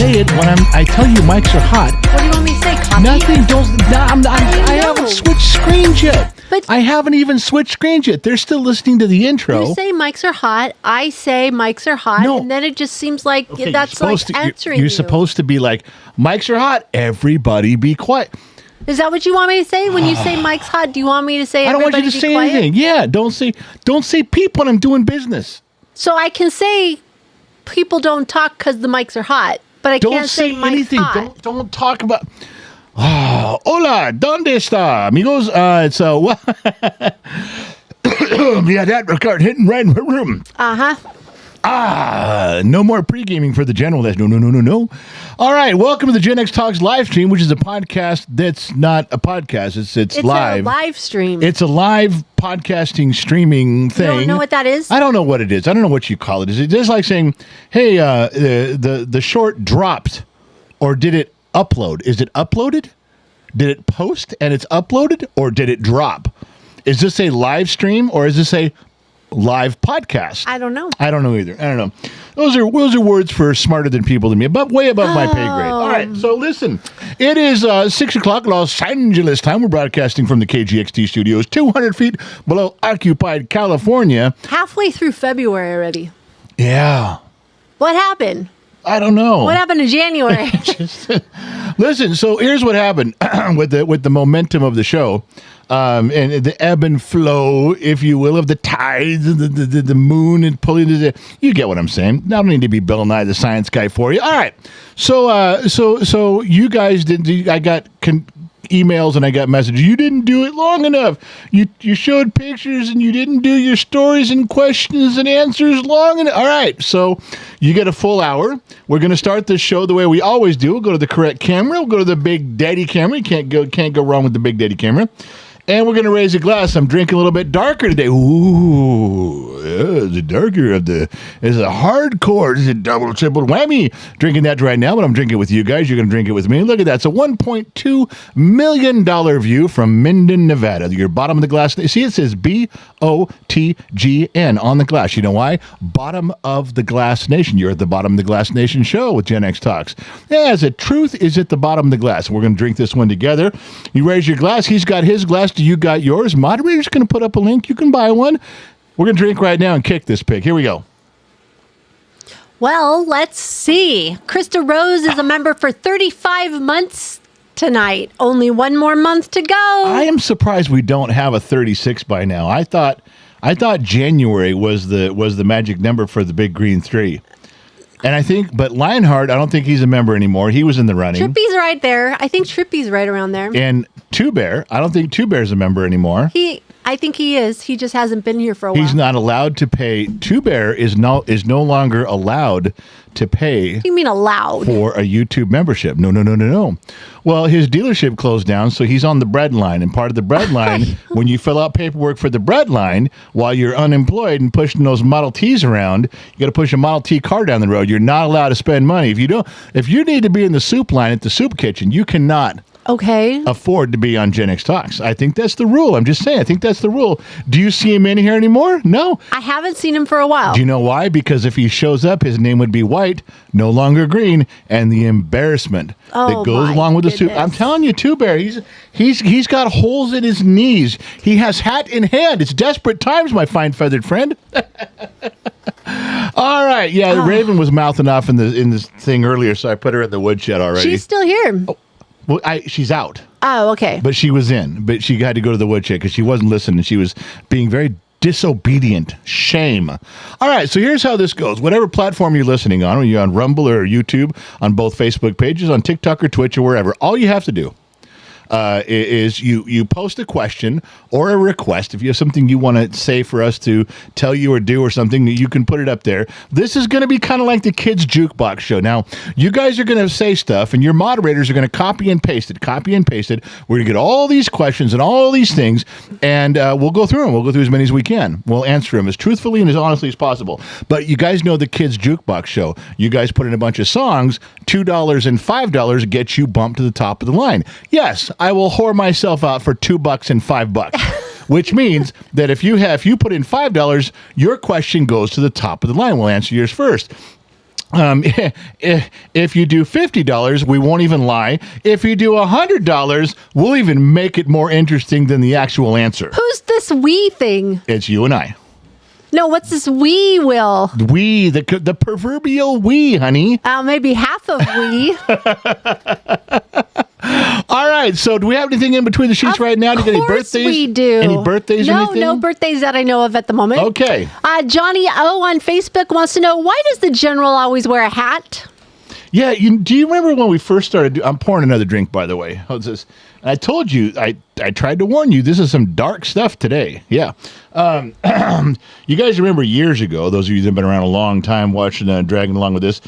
say it when I tell you mics are hot. What do you want me to say? Copy? Nothing. I haven't switched screens yet. But I haven't even switched screens yet. They're still listening to the intro. You say mics are hot. I say mics are hot. No. And then it just seems like that's like answering You're supposed to be like, mics are hot. Everybody be quiet. Is that what you want me to say? When you say mic's hot, do you want me to say I don't want you to say anything. Yeah, don't say peep when I'm doing business. So I can say people don't talk because the mics are hot, but I can't say anything. Hot. Don't talk about. Oh, hola, ¿dónde está, amigos? It's yeah, that record hitting right in the room. No more pre-gaming for the general. That's no. All right, welcome to the GenX Talks live stream, which is a podcast that's not a podcast. It's live. It's a live stream. It's a live podcasting streaming thing. You don't know what that is? I don't know what it is. I don't know what you call it. Is it just like saying, hey, the short dropped, or did it upload? Is it uploaded? Did it post and it's uploaded, or did it drop? Is this a live stream, or is this a live podcast? I don't know. I don't know either. I don't know. Those are words for smarter than people than me, but way above my pay grade. All right, so listen. It is 6 o'clock Los Angeles time. We're broadcasting from the KGXT studios, 200 feet below occupied California. Halfway through February already. Yeah. What happened? I don't know. What happened in January? Listen, so here's what happened with the momentum of the show. And the ebb and flow, if you will, of the tides, the moon and pulling you get what I'm saying. I don't need to be Bill Nye the Science Guy for you. All right, so you guys didn't. I got emails and I got messages. You didn't do it long enough. You showed pictures and you didn't do your stories and questions and answers long enough. All right, so you get a full hour. We're going to start this show the way we always do. We'll go to the correct camera. We'll go to the Big Daddy camera. You can't go wrong with the Big Daddy camera. And we're going to raise a glass. I'm drinking a little bit darker today. Ooh, the darker of the is a hardcore. It's a double, triple whammy. Drinking that right now, but I'm drinking it with you guys. You're going to drink it with me. Look at that. It's a $1.2 million view from Minden, Nevada. Your bottom of the glass. See, it says BOTGN on the glass. You know why? Bottom of the Glass Nation. You're at the Bottom of the Glass Nation show with GenX Talks. Yeah, the truth is at the bottom of the glass. We're going to drink this one together. You raise your glass. He's got his glass. You got yours. Moderator's going to put up a link. You can buy one. We're going to drink right now and kick this pig. Here we go. Well, let's see. Krista Rose is a member for 35 months tonight. Only one more month to go. I am surprised we don't have a 36 by now. I thought January was the magic number for the Big Green 3. And but Lionheart, I don't think he's a member anymore. He was in the running. Trippy's right there. I think Trippy's right around there. And Two Bear, I don't think Two Bear's a member anymore. I think he is. He just hasn't been here for a while. He's not allowed to pay. Two Bear is no longer allowed to pay. What do you mean allowed? For a YouTube membership. No. Well, his dealership closed down, so he's on the bread line. And part of the bread line, when you fill out paperwork for the bread line, while you're unemployed and pushing those Model Ts around, you got to push a Model T car down the road. You're not allowed to spend money. If you need to be in the soup line at the soup kitchen, you cannot afford to be on GenX Talks. I think that's the rule. I'm just saying, I think that's the rule. Do you see him in here anymore? No. I haven't seen him for a while. Do you know why? Because if he shows up, his name would be white, no longer green, and the embarrassment that goes along with the soup. I'm telling you, Two Bear, he's got holes in his knees. He has hat in hand. It's desperate times, my fine feathered friend. All right. Yeah, Raven was mouthing off in this thing earlier, so I put her in the woodshed already. She's still here. Oh. Well, she's out. Oh, okay. But she was in. But she had to go to the woodshed because she wasn't listening. She was being very disobedient. Shame. All right, so here's how this goes. Whatever platform you're listening on, whether you're on Rumble or YouTube, on both Facebook pages, on TikTok or Twitch or wherever, all you have to do is you post a question or a request. If you have something you want to say for us to tell you or do or something, you can put it up there. This is going to be kind of like the kids' jukebox show. Now, you guys are going to say stuff, and your moderators are going to copy and paste it. We're going to get all these questions and all these things, and we'll go through them. We'll go through as many as we can. We'll answer them as truthfully and as honestly as possible. But you guys know the kids' jukebox show. You guys put in a bunch of songs. $2 and $5 gets you bumped to the top of the line. Yes, I will whore myself out for $2 and $5, which means that if you put in $5, your question goes to the top of the line. We'll answer yours first. If you do $50, we won't even lie. If you do $100, we'll even make it more interesting than the actual answer. Who's this we thing? It's you and I. No, what's this we, Will? We, the proverbial we, honey. Maybe half of we. All right. So, do we have anything in between the sheets right now? Do you get any birthdays? We do. Any birthdays? Or anything? No birthdays that I know of at the moment. Okay. Johnny O on Facebook wants to know, why does the general always wear a hat? Yeah. Do you remember when we first started? I'm pouring another drink, by the way. How's this? I told you, I tried to warn you, this is some dark stuff today. Yeah. You guys remember years ago, those of you that have been around a long time watching Dragging Along with this,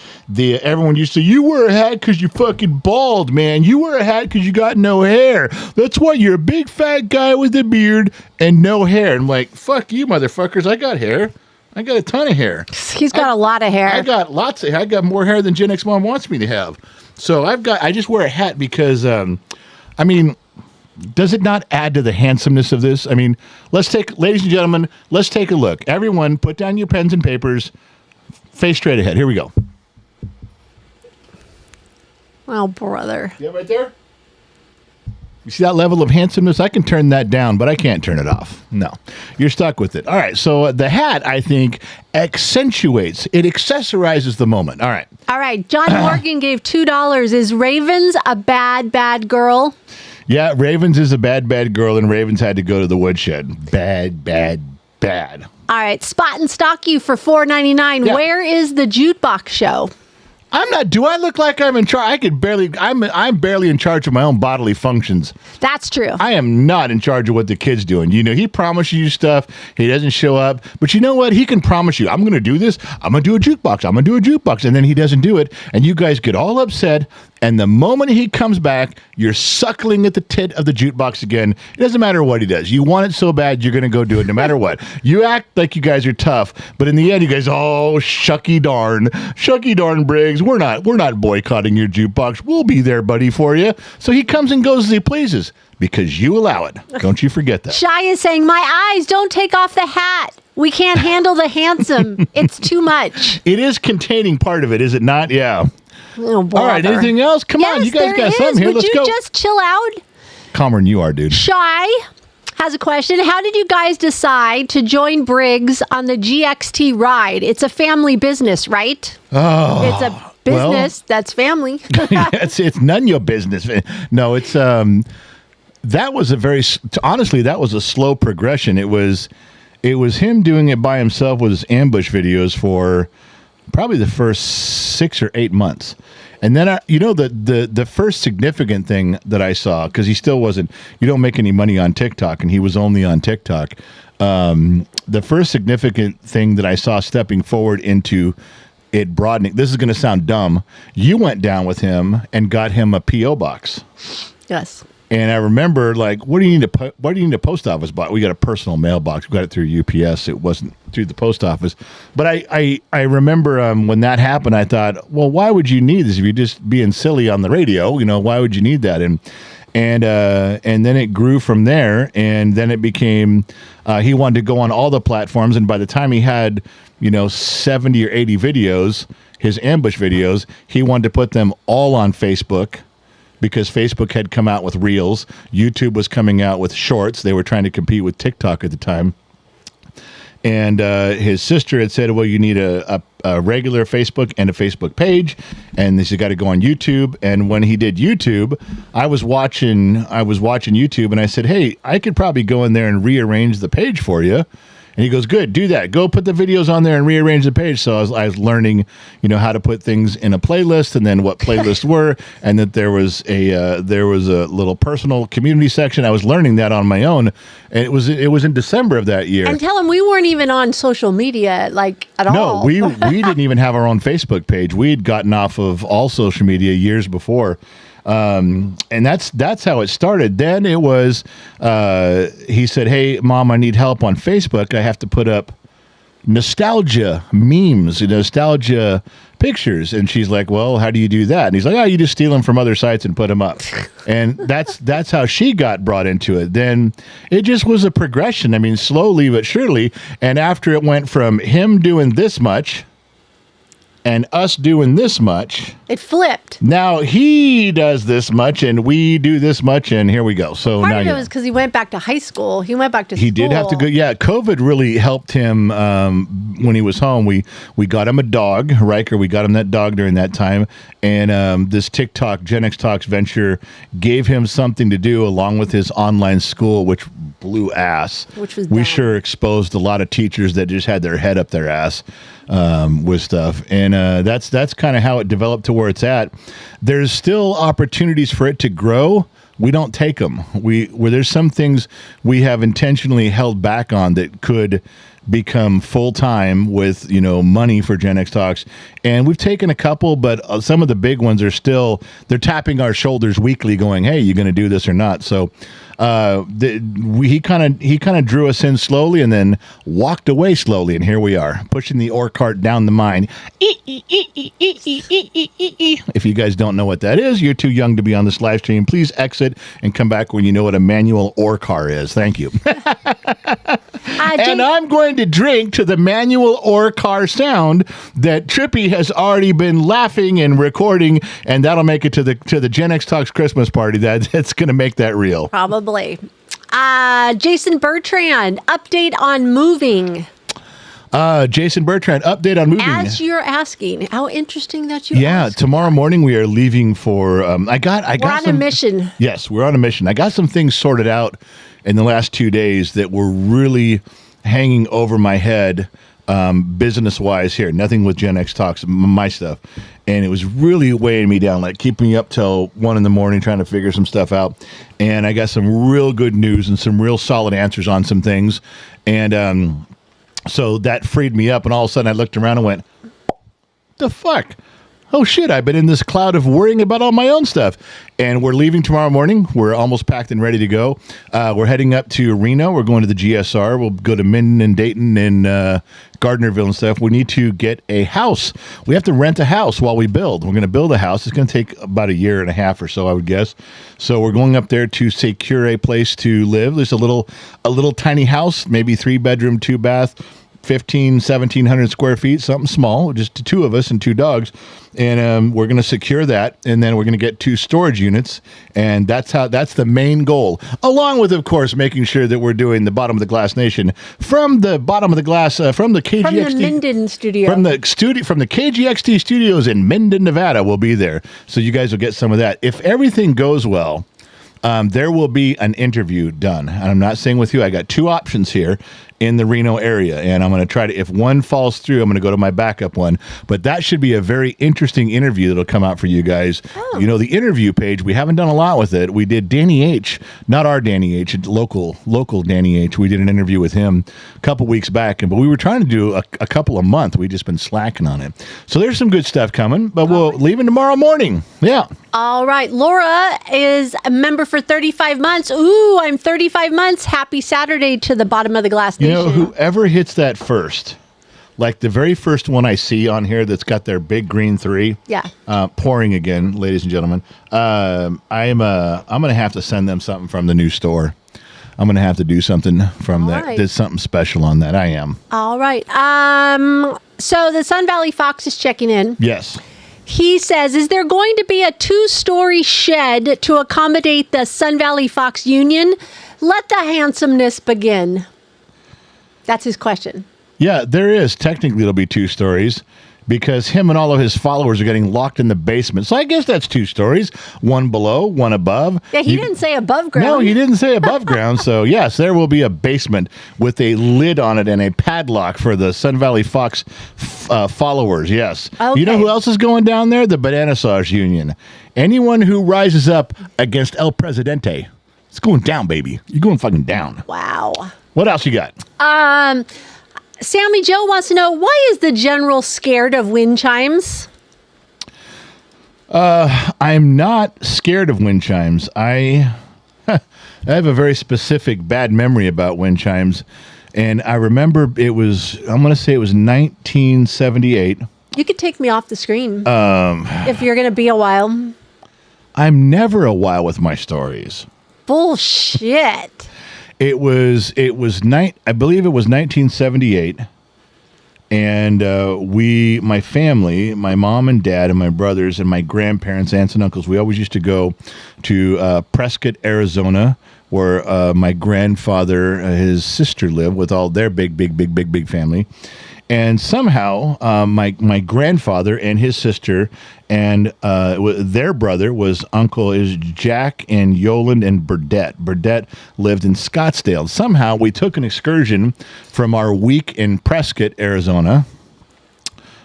everyone used to say, you wear a hat because you're fucking bald, man. You wear a hat because you got no hair. That's why you're a big fat guy with a beard and no hair. I'm like, fuck you, motherfuckers. I got hair. I got a ton of hair. He's got a lot of hair. I got lots of hair. I got more hair than GenXMom wants me to have. So I just wear a hat because, I mean, does it not add to the handsomeness of this? I mean, ladies and gentlemen, let's take a look. Everyone, put down your pens and papers. Face straight ahead. Here we go. Oh, brother. Yeah, right there? You see that level of handsomeness? I can turn that down, but I can't turn it off. No. You're stuck with it. All right. So the hat, I think, accentuates. It accessorizes the moment. All right. All right. John Morgan gave $2. Is Ravens a bad girl? Yeah, Ravens is a bad girl, and Ravens had to go to the woodshed. Bad. All right, Spot and Stock You for $4.99. Yeah. Where is the jukebox show? Do I look like I'm in charge? I'm barely in charge of my own bodily functions. That's true. I am not in charge of what the kid's doing. You know, he promises you stuff. He doesn't show up. But you know what? He can promise you, I'm going to do this. I'm going to do a jukebox. I'm going to do a jukebox. And then he doesn't do it. And you guys get all upset. And the moment he comes back, you're suckling at the tit of the jukebox again. It doesn't matter what he does. You want it so bad, you're going to go do it no matter what. You act like you guys are tough, but in the end, you guys, oh, shucky darn Briggs. We're not boycotting your jukebox. We'll be there, buddy, for you. So he comes and goes as he pleases because you allow it. Don't you forget that. Shy is saying, my eyes, don't take off the hat. We can't handle the handsome. It's too much. It is containing part of it, is it not? Yeah. Oh, all right, anything else? Come on, you guys got something here. Let's go. Would you just chill out? Calmer than you are, dude. Shy has a question. How did you guys decide to join Briggs on the GXT ride? It's a family business, right? Oh, it's a business that's family. it's none of your business. No, it's that was honestly, that was a slow progression. It was him doing it by himself with his ambush videos for probably the first 6 or 8 months. And then, the first significant thing that I saw, because he still wasn't, you don't make any money on TikTok, and he was only on TikTok. The first significant thing that I saw stepping forward into it broadening, this is going to sound dumb, you went down with him and got him a P.O. box. Yes. And I remember, like, what do you need a post office box? We got a personal mailbox. We got it through UPS. It wasn't through the post office. But I remember when that happened, I thought, well, why would you need this if you're just being silly on the radio? You know, why would you need that? And then it grew from there. And then it became he wanted to go on all the platforms. And by the time he had 70 or 80 videos, his ambush videos, he wanted to put them all on Facebook. Because Facebook had come out with Reels. YouTube was coming out with Shorts. They were trying to compete with TikTok at the time. And his sister had said, well, you need a regular Facebook and a Facebook page. And this has got to go on YouTube. And when he did YouTube, I was watching YouTube, and I said, hey, I could probably go in there and rearrange the page for you. And he goes, good, do that. Go put the videos on there and rearrange the page. So I was learning, how to put things in a playlist, and then what playlists were, and that there was a little personal community section. I was learning that on my own, and it was in December of that year. And tell him we weren't even on social media at all. No, we didn't even have our own Facebook page. We had gotten off of all social media years before. And that's how it started. Then it was, he said, hey, Mom, I need help on Facebook. I have to put up nostalgia memes, nostalgia pictures. And she's like, well, how do you do that? And he's like, oh, you just steal them from other sites and put them up. And that's how she got brought into it. Then it just was a progression. I mean, slowly but surely. And after it went from him doing this much and us doing this much. It flipped. Now he does this much and we do this much, and here we go. So Part now of it was because he went back to high school. He went back to school. he did have to go. Yeah, COVID really helped him when he was home. We got him a dog, Riker. We got him that dog during that time, and this TikTok GenX Talks venture gave him something to do along with his online school, which blew ass. Which was we bad. sure exposed a lot of teachers that just had their head up their ass with stuff, and that's kind of how it developed to where it's at. There's still opportunities for it to grow. We don't take them. Where there's some things we have intentionally held back on that could become full time with money for GenX Talks, and we've taken a couple, but some of the big ones are still they're tapping our shoulders weekly, going, "Hey, you going to do this or not?" So he kind of drew us in slowly and then walked away slowly, and here we are pushing the ore cart down the mine. If you guys don't know what that is, you're too young to be on this live stream. Please exit and come back when you know what a manual ore car is. Thank you. And I'm going to drink to the manual ore car sound that Trippy has already been laughing and recording, and that'll make it to the GenX Talks Christmas party. That's going to make that real. Probably. Jason Bertrand, update on moving. Jason Bertrand, update on moving. As you're asking, how interesting that you asked. Tomorrow morning we are leaving for. We're on a mission. Yes, we're on a mission. I got some things sorted out in the last 2 days that were really hanging over my head, business-wise here. Nothing with GenX Talks, my stuff. And it was really weighing me down, like keeping me up till 1 a.m, trying to figure some stuff out. And I got some real good news and some real solid answers on some things. And so that freed me up. And all of a sudden I looked around and went, the fuck? Oh shit, I've been in this cloud of worrying about all my own stuff. And we're leaving tomorrow morning. We're almost packed and ready to go. We're heading up to Reno. We're going to the GSR. We'll go to Minden and Dayton and Gardnerville and stuff. We need to get a house. We have to rent a house while we build. We're going to build a house. It's going to take about 1.5 years or so, I would guess. So we're going up there to secure a place to live. There's a little tiny house, maybe 3-bedroom, 2-bath. 1,700 square feet, something small, just the 2 of us and 2 dogs. And we're going to secure that, and then we're going to get 2 storage units, and that's the main goal. Along with, of course, making sure that we're doing the Bottom of the Glass Nation from the Bottom of the Glass, from the KGXT, from the Minden studio, from the KGXT studios in Minden, Nevada. We'll be there, so you guys will get some of that. If everything goes well, there will be an interview done. And I'm not saying with you. I got 2 options here in the Reno area, and I'm going to try to, if one falls through, I'm going to go to my backup one. But that should be a very interesting interview that'll come out for you guys. Oh. The interview page, we haven't done a lot with it. We did Danny H, not our Danny H, local Danny H. We did an interview with him a couple weeks back, but we were trying to do a couple a month. We've just been slacking on it. So there's some good stuff coming, but we'll leave it tomorrow morning. Yeah. All right. Laura is a member for 35 months. Ooh, I'm 35 months. Happy Saturday to the Bottom of the Glass Nation. Whoever hits that first, like the very first one I see on here that's got their big green 3. Yeah. Pouring again, ladies and gentlemen. I'm going to have to send them something from the new store. I'm going to have to do something from that. Right. There's something special on that. I am. All right. So the Sun Valley Fox is checking in. Yes. He says, is there going to be a 2-story shed to accommodate the Sun Valley Fox Union? Let the handsomeness begin. That's his question. Yeah, there is. Technically, it'll be 2 stories because him and all of his followers are getting locked in the basement. So I guess that's 2 stories. 1 below, 1 above. Yeah, he didn't say above ground. No, he didn't say above ground. So, yes, there will be a basement with a lid on it and a padlock for the Sun Valley Fox followers. Yes. Okay. You know who else is going down there? The Banana Sauce Union. Anyone who rises up against El Presidente, it's going down, baby. You're going fucking down. Wow. What else you got? Sammy Joe wants to know, why is the general scared of wind chimes? I'm not scared of wind chimes. I have a very specific bad memory about wind chimes. And I remember I'm going to say it was 1978. You could take me off the screen if you're going to be a while. I'm never a while with my stories. Bullshit. I believe it was 1978, And my family, my mom and dad and my brothers and my grandparents, aunts and uncles, we always used to go to Prescott, Arizona, where my grandfather, his sister lived with all their big family. And somehow my grandfather and his sister and their brother is Jack and Yoland and Burdett. Burdett lived in Scottsdale. Somehow we took an excursion from our week in Prescott, Arizona,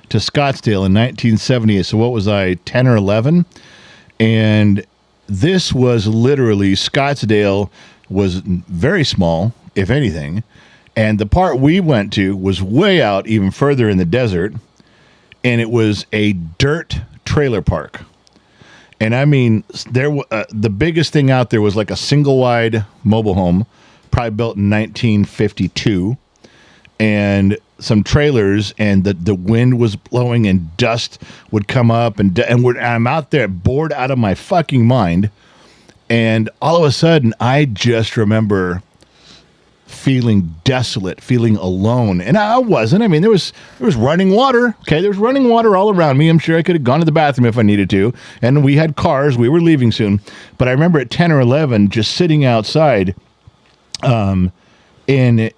to Scottsdale in 1978. So what was I, 10 or 11? And this was literally, Scottsdale was very small, if anything. And the part we went to was way out, even further in the desert. And it was a dirt trailer park. And I mean, the biggest thing out there was like a single wide mobile home, probably built in 1952. And some trailers, and the wind was blowing and dust would come up. And I'm out there bored out of my fucking mind. And all of a sudden, I just remember feeling desolate, feeling alone. And I wasn't. I mean, there was running water. Okay, there was running water all around me. I'm sure I could have gone to the bathroom if I needed to. And we had cars. We were leaving soon. But I remember at 10 or 11 just sitting outside, and it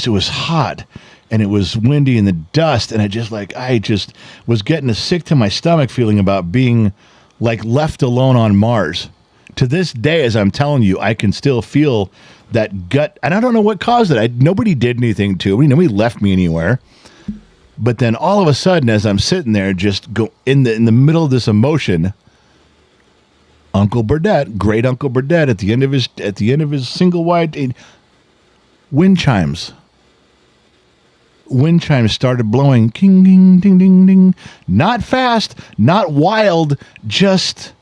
was hot. And it was windy in the dust. And I just was getting a sick to my stomach feeling about being like left alone on Mars. To this day, as I'm telling you, I can still feel that gut, and I don't know what caused it. Nobody did anything to me. Nobody left me anywhere. But then all of a sudden, as I'm sitting there, just go in the middle of this emotion, Uncle Burdett, great Uncle Burdett, at the end of his single wide wind chimes. Wind chimes started blowing, ding ding ding ding ding. Not fast, not wild, just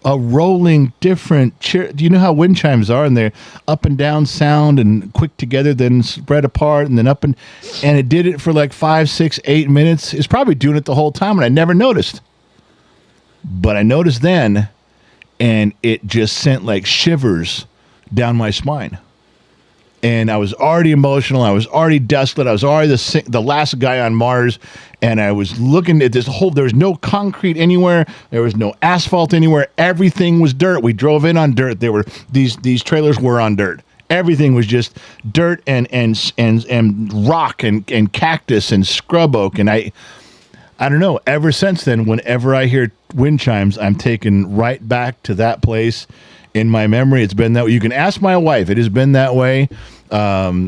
a rolling different cheer. Do you know how wind chimes are? And they're up and down sound and quick together, then spread apart, and then up and it did it for like 5, 6, 8 minutes. It's probably doing it the whole time, and I never noticed. But I noticed then, and it just sent like shivers down my spine. And I was already emotional. I was already desolate. I was already the last guy on Mars. And I was looking at this there was no concrete anywhere. There was no asphalt anywhere. Everything was dirt. We drove in on dirt. There were these trailers were on dirt. Everything was just dirt and rock and cactus and scrub oak. And I don't know. Ever since then, whenever I hear wind chimes, I'm taken right back to that place. In my memory, it's been that way. You can ask my wife. It has been that way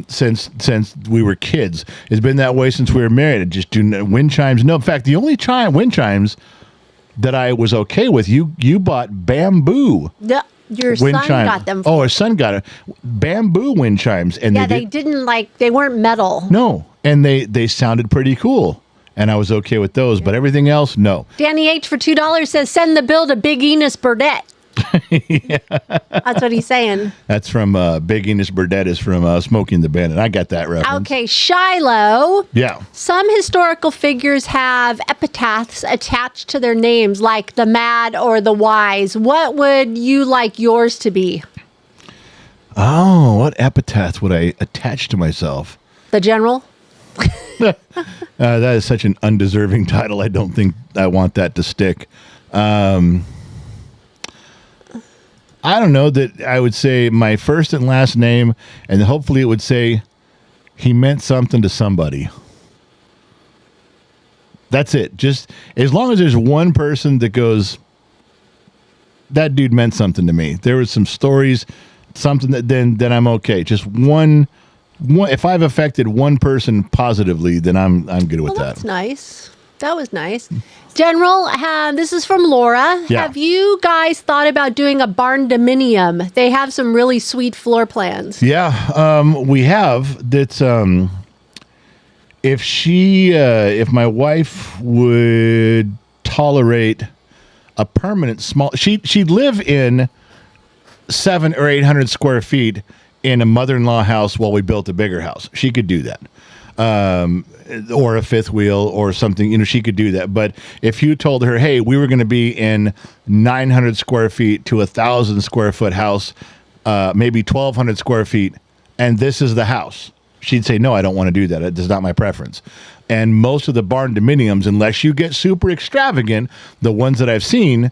since we were kids. It's been that way since we were married. I just do wind chimes. No, in fact, the only wind chimes that I was okay with, you bought bamboo. Your son got them. Oh, our son got it. Bamboo wind chimes. And they weren't metal. No, and they sounded pretty cool. And I was okay with those, but everything else, no. Danny H for $2 says, send the bill to Big Enos Burdett. Yeah. That's what he's saying. That's from Big Enos Burdett is from Smokey and the Bandit. I got that reference. Okay, Shiloh. Yeah. Some historical figures have epitaphs attached to their names, like the Mad or the Wise. What would you like yours to be? Oh, what epitaph would I attach to myself? The General? That is such an undeserving title. I don't think I want that to stick. I don't know, that I would say my first and last name, and hopefully it would say he meant something to somebody. That's it. Just as long as there's one person that goes, that dude meant something to me. There was some stories, something that then I'm okay. Just one. If I've affected one person positively, then I'm good with that. That's nice. That was nice. General, this is from Laura. Yeah. Have you guys thought about doing a Barndominium? They have some really sweet floor plans. Yeah, we have. That's if my wife would tolerate a permanent small, she'd live in 700 or 800 square feet in a mother-in-law house while we built a bigger house. She could do that. Or a fifth wheel or something, she could do that. But if you told her, hey, we were going to be in 900 square feet to 1,000 square foot house, maybe 1,200 square feet, and this is the house, she'd say, no, I don't want to do that. It's not my preference. And most of the Barndominiums, unless you get super extravagant, the ones that I've seen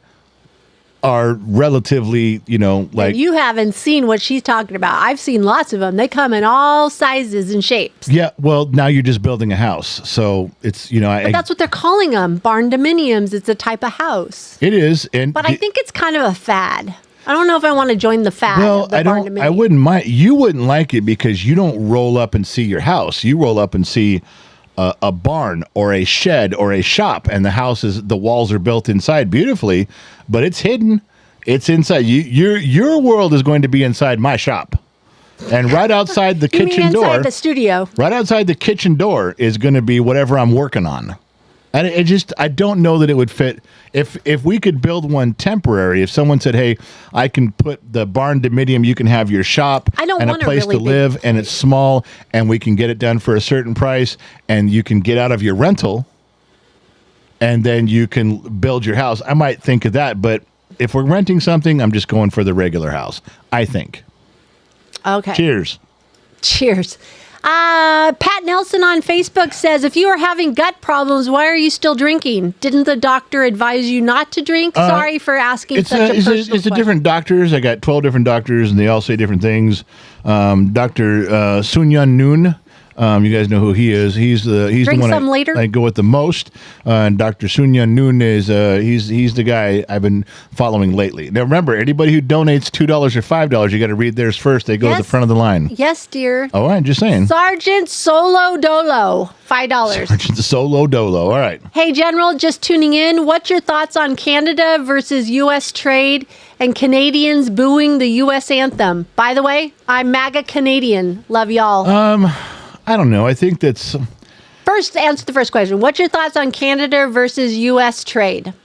are relatively, like... And you haven't seen what she's talking about. I've seen lots of them. They come in all sizes and shapes. Yeah, well, now you're just building a house. So it's, But that's what they're calling them. Barndominiums. It's a type of house. It is. But I think it's kind of a fad. I don't know if I want to join the fad. Well, of the Barndominium. I wouldn't mind. You wouldn't like it because you don't roll up and see your house. You roll up and see a barn or a shed or a shop, and the walls are built inside beautifully, but it's hidden. It's inside. Your world is going to be inside my shop, and right outside the kitchen door, inside the studio, right outside the kitchen door is going to be whatever I'm working on. And I don't know that it would fit. If we could build one temporary, if someone said, hey, I can put the Barndominium, you can have your shop and a place to live, and it's small, and we can get it done for a certain price, and you can get out of your rental, and then you can build your house. I might think of that, but if we're renting something, I'm just going for the regular house, I think. Okay. Cheers. Cheers. Pat Nelson on Facebook says, if you are having gut problems, why are you still drinking? Didn't the doctor advise you not to drink? Sorry for asking such a personal question. It's a different doctors. I got 12 different doctors, and they all say different things. Dr. Sunyan Noon. You guys know who he is. He's the one later. I go with the most. And Dr. Sunyan Noon is he's the guy I've been following lately. Now remember, anybody who donates $2 or $5, you got to read theirs first. They go to the front of the line. Yes, dear. Oh, I'm just saying. Sergeant Solo Dolo, $5. Sergeant Solo Dolo. All right. Hey, General, just tuning in. What's your thoughts on Canada versus U.S. trade and Canadians booing the U.S. anthem? By the way, I'm MAGA Canadian. Love y'all. I don't know. I think that's... First, answer the first question. What's your thoughts on Canada versus U.S. trade?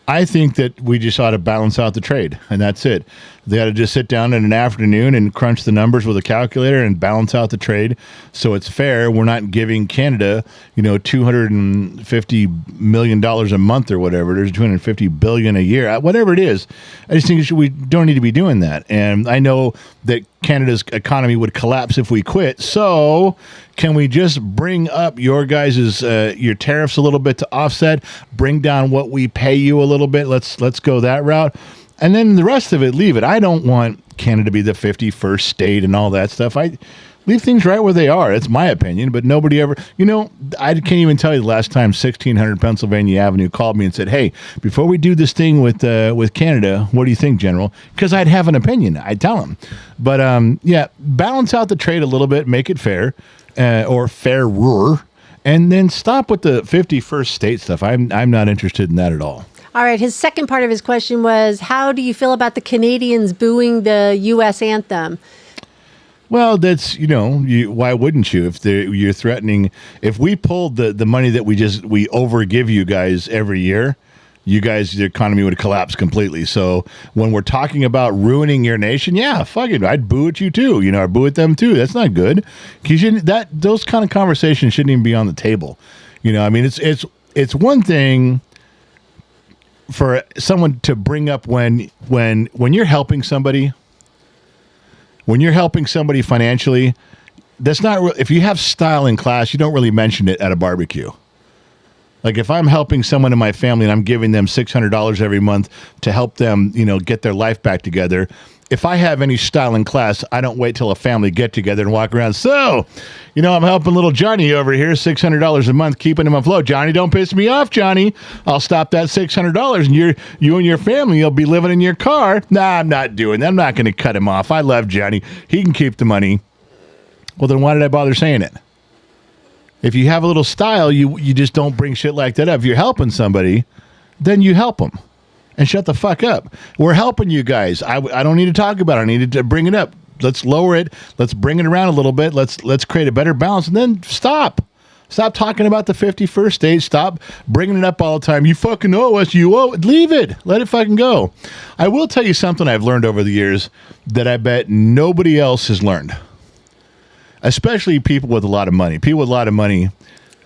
I think that we just ought to balance out the trade, and that's it. They ought to just sit down in an afternoon and crunch the numbers with a calculator and balance out the trade so it's fair. We're not giving Canada, $250 million a month or whatever. There's $250 billion a year, whatever it is. I just think we don't need to be doing that. And I know that Canada's economy would collapse if we quit. So can we just bring up your guys' your tariffs a little bit to offset, bring down what we pay you a little bit? Let's go that route. And then the rest of it, leave it. I don't want Canada to be the 51st state and all that stuff. I leave things right where they are. That's my opinion. But nobody ever, I can't even tell you the last time 1600 Pennsylvania Avenue called me and said, hey, before we do this thing with Canada, what do you think, General? Because I'd have an opinion. I'd tell them. But balance out the trade a little bit, make it fair or fairer, and then stop with the 51st state stuff. I'm not interested in that at all. All right. His second part of his question was, how do you feel about the Canadians booing the U.S. anthem? Well, that's, why wouldn't you? If you're threatening, if we pulled the money that we overgive you guys every year, you guys, the economy would collapse completely. So when we're talking about ruining your nation, yeah, fuck it, I'd boo at you too. Or boo at them too. That's not good. Those kind of conversations shouldn't even be on the table. It's one thing for someone to bring up when you're helping somebody. When you're helping somebody financially, that's not if you have style in class, you don't really mention it at a barbecue. Like if I'm helping someone in my family and I'm giving them $600 every month to help them, get their life back together. If I have any style in class, I don't wait till a family get together and walk around. So, I'm helping little Johnny over here, $600 a month, keeping him afloat. Johnny, don't piss me off, Johnny. I'll stop that $600 and you and your family will be living in your car. Nah, I'm not doing that. I'm not going to cut him off. I love Johnny. He can keep the money. Well, then why did I bother saying it? If you have a little style, you just don't bring shit like that up. If you're helping somebody, then you help them. And shut the fuck up. We're helping you guys. I don't need to talk about it. I need to bring it up. Let's lower it. Let's bring it around a little bit. Let's create a better balance. And then stop. Stop talking about the 51st state. Stop bringing it up all the time. You fucking owe us. You owe it. Leave it. Let it fucking go. I will tell you something I've learned over the years that I bet nobody else has learned. Especially people with a lot of money. People with a lot of money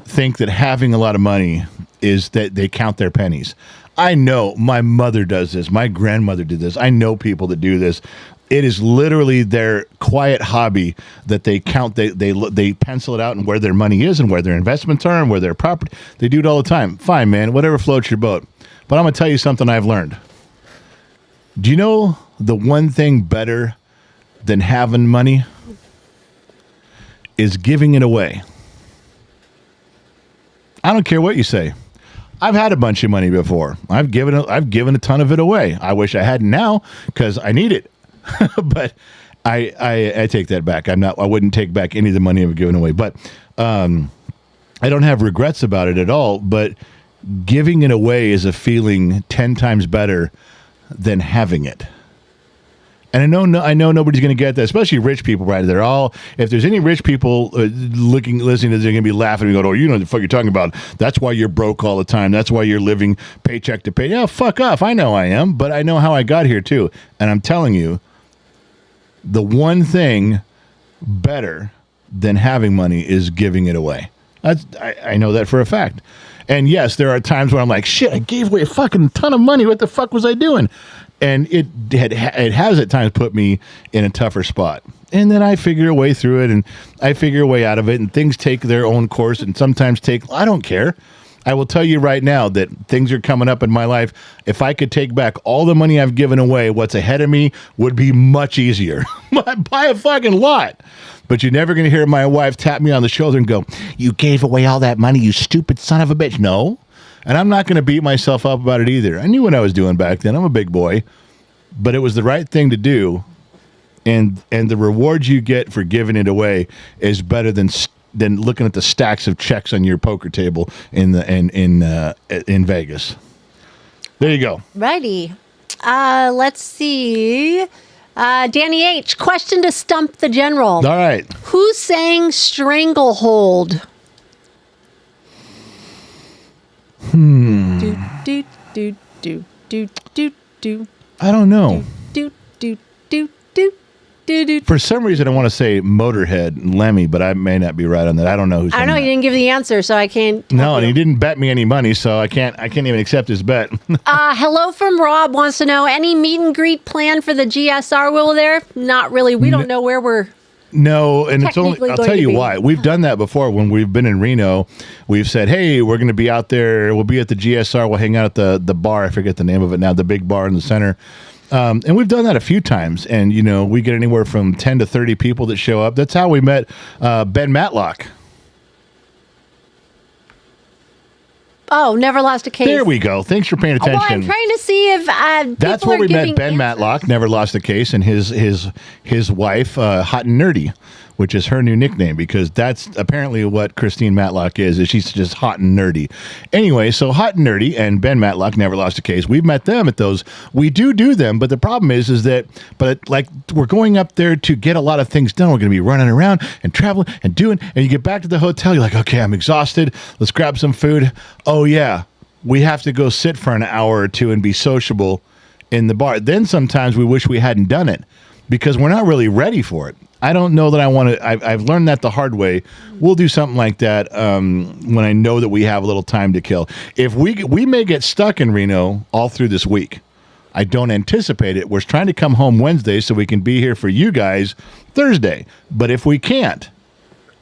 think that having a lot of money is that they count their pennies. I know my mother does this. My grandmother did this. I know people that do this. It is literally their quiet hobby that they count. They pencil it out and where their money is and where their investments are and where their property. They do it all the time. Fine, man. Whatever floats your boat. But I'm going to tell you something I've learned. Do you know the one thing better than having money is giving it away? I don't care what you say. I've had a bunch of money before. I've given a ton of it away. I wish I hadn't now because I need it. But I take that back. I wouldn't take back any of the money I've given away. But I don't have regrets about it at all. But giving it away is a feeling 10 times better than having it. And I know nobody's going to get that, especially rich people, right? They're all, if there's any rich people listening to this, they're going to be laughing and going, oh, you know what the fuck you're talking about. That's why you're broke all the time. That's why you're living paycheck to pay. Yeah, fuck off. I know I am, but I know how I got here too. And I'm telling you, the one thing better than having money is giving it away. I know that for a fact. And yes, there are times where I'm like, shit, I gave away a fucking ton of money. What the fuck was I doing? And it has at times put me in a tougher spot. And then I figure a way through it, and I figure a way out of it, and things take their own course, and sometimes I don't care. I will tell you right now that things are coming up in my life. If I could take back all the money I've given away, what's ahead of me would be much easier. By a fucking lot. But you're never going to hear my wife tap me on the shoulder and go, you gave away all that money, you stupid son of a bitch. No. And I'm not going to beat myself up about it either. I knew what I was doing back then. I'm a big boy. But it was the right thing to do. And the rewards you get for giving it away is better than looking at the stacks of checks on your poker table in Vegas. There you go. Righty. Let's see. Danny H., question to stump the general. All right. Who sang Stranglehold? Do, do, do, do, do, do, do. I don't know. Do, do, do, do, do, do. For some reason, I want to say Motorhead, Lemmy, but I may not be right on that. I don't know who's. I know you didn't give the answer, so I can't. No, and he didn't bet me any money, so I can't even accept his bet. Hello from Rob wants to know, any meet and greet plan for the GSR wheel there? Not really. We don't know where we're. No, and it's only, I'll tell you why. We've done that before when we've been in Reno. We've said, hey, we're going to be out there. We'll be at the GSR. We'll hang out at the bar. I forget the name of it now, the big bar in the center. And we've done that a few times. And, you know, we get anywhere from 10 to 30 people that show up. That's how we met Ben Matlock. Oh, never lost a case. There we go. Thanks for paying attention. Well, I'm trying to see if that's where we met Ben Matlock, never lost a case, and his wife, Hot and Nerdy, which is her new nickname, because that's apparently what Christine Matlock is she's just hot and nerdy. Anyway, so Hot and Nerdy and Ben Matlock, never lost a case. We've met them at those. We do them, but the problem is that, we're going up there to get a lot of things done. We're going to be running around and traveling and doing, and you get back to the hotel, you're like, okay, I'm exhausted. Let's grab some food. Oh yeah, we have to go sit for an hour or two and be sociable in the bar. Then sometimes we wish we hadn't done it because we're not really ready for it. I don't know that I want to. I've learned that the hard way. We'll do something like that when I know that we have a little time to kill. If we may get stuck in Reno all through this week. I don't anticipate it. We're trying to come home Wednesday so we can be here for you guys Thursday. But if we can't,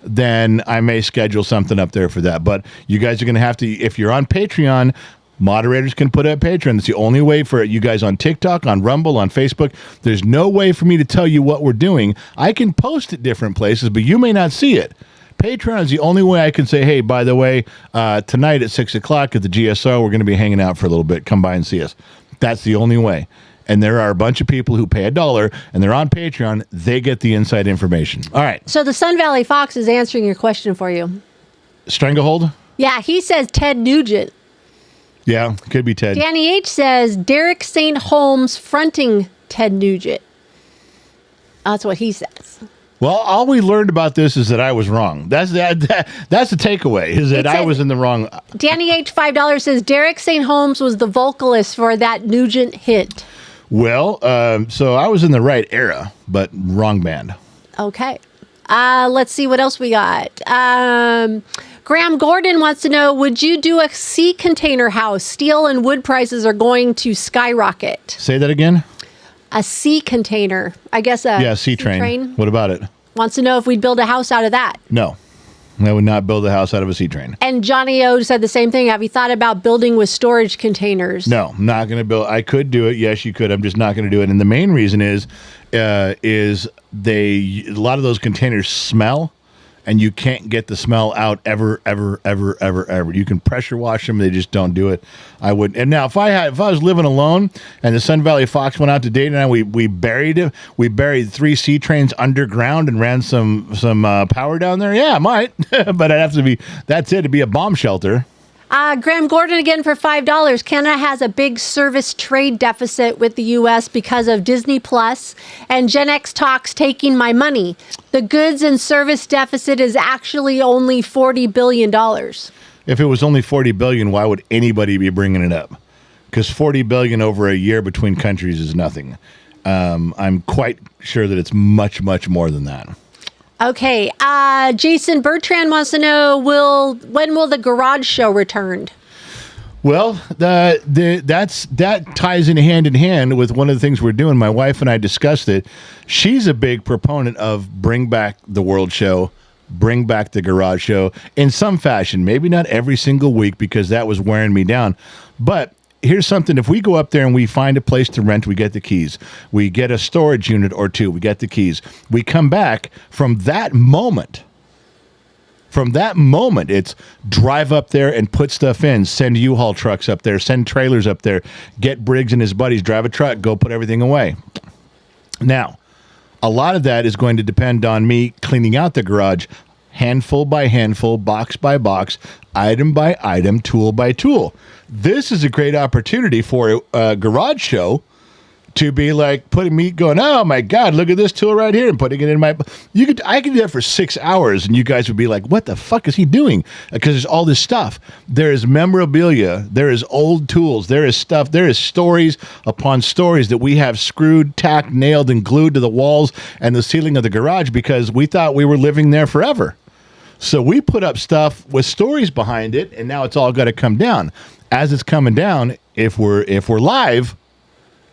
then I may schedule something up there for that. But you guys are going to have to, if you're on Patreon, moderators can put up Patreon. It's the only way for you guys on TikTok, on Rumble, on Facebook. There's no way for me to tell you what we're doing. I can post at different places, but you may not see it. Patreon is the only way I can say, hey, by the way, tonight at 6 o'clock at the GSO, we're going to be hanging out for a little bit. Come by and see us. That's the only way. And there are a bunch of people who pay $1 and they're on Patreon. They get the inside information. All right. So the Sun Valley Fox is answering your question for you. Stranglehold? Yeah, he says Ted Nugent. Yeah, could be Ted. Danny H. says Derek St. Holmes fronting Ted Nugent. That's what he says. Well, all we learned about this is that I was wrong. That's the takeaway, is that I was in the wrong. Danny H. $5 says Derek St. Holmes was the vocalist for that Nugent hit. Well, so I was in the right era, but wrong band. Okay. Let's see what else we got. Graham Gordon wants to know, would you do a sea container house? Steel and wood prices are going to skyrocket. Say that again. A sea container. I guess sea train. What about it? Wants to know if we'd build a house out of that. No. I would not build a house out of a sea train. And Johnny O said the same thing. Have you thought about building with storage containers? No, not going to build. I could do it. Yes, you could. I'm just not going to do it. And the main reason is a lot of those containers smell, and you can't get the smell out ever. You can pressure wash them. They just don't do it. I would. And now if I was living alone and the Sun Valley Fox went out to date and we buried it, we buried 3 sea trains underground and ran some power down there. Yeah, I might, but I'd have to be. That's it. It'd be a bomb shelter. Graham Gordon again for $5. Canada has a big service trade deficit with the U.S. because of Disney Plus and GenX talks taking my money. The goods and service deficit is actually only $40 billion. If it was only $40 billion, why would anybody be bringing it up? Because $40 billion over a year between countries is nothing. I'm quite sure that it's much, much more than that. Okay, Jason Bertrand wants to know, when will the garage show return? Well, that ties in hand with one of the things we're doing. My wife and I discussed it. She's a big proponent of bring back the World Show, bring back the garage show in some fashion. Maybe not every single week because that was wearing me down. But here's something. If we go up there and we find a place to rent, we get the keys. We get a storage unit or 2. We get the keys. We come back from that moment. From that moment, it's drive up there and put stuff in. Send U-Haul trucks up there. Send trailers up there. Get Briggs and his buddies. Drive a truck. Go put everything away. Now, a lot of that is going to depend on me cleaning out the garage handful by handful, box by box, item by item, tool by tool. This is a great opportunity for a garage show to be like putting me going, oh my God, look at this tool right here, and putting it in my. I could do that for 6 hours, and you guys would be like, what the fuck is he doing? Because there's all this stuff. There is memorabilia. There is old tools. There is stuff. There is stories upon stories that we have screwed, tacked, nailed, and glued to the walls and the ceiling of the garage because we thought we were living there forever. So we put up stuff with stories behind it, and now it's all got to come down. As it's coming down, if we're live,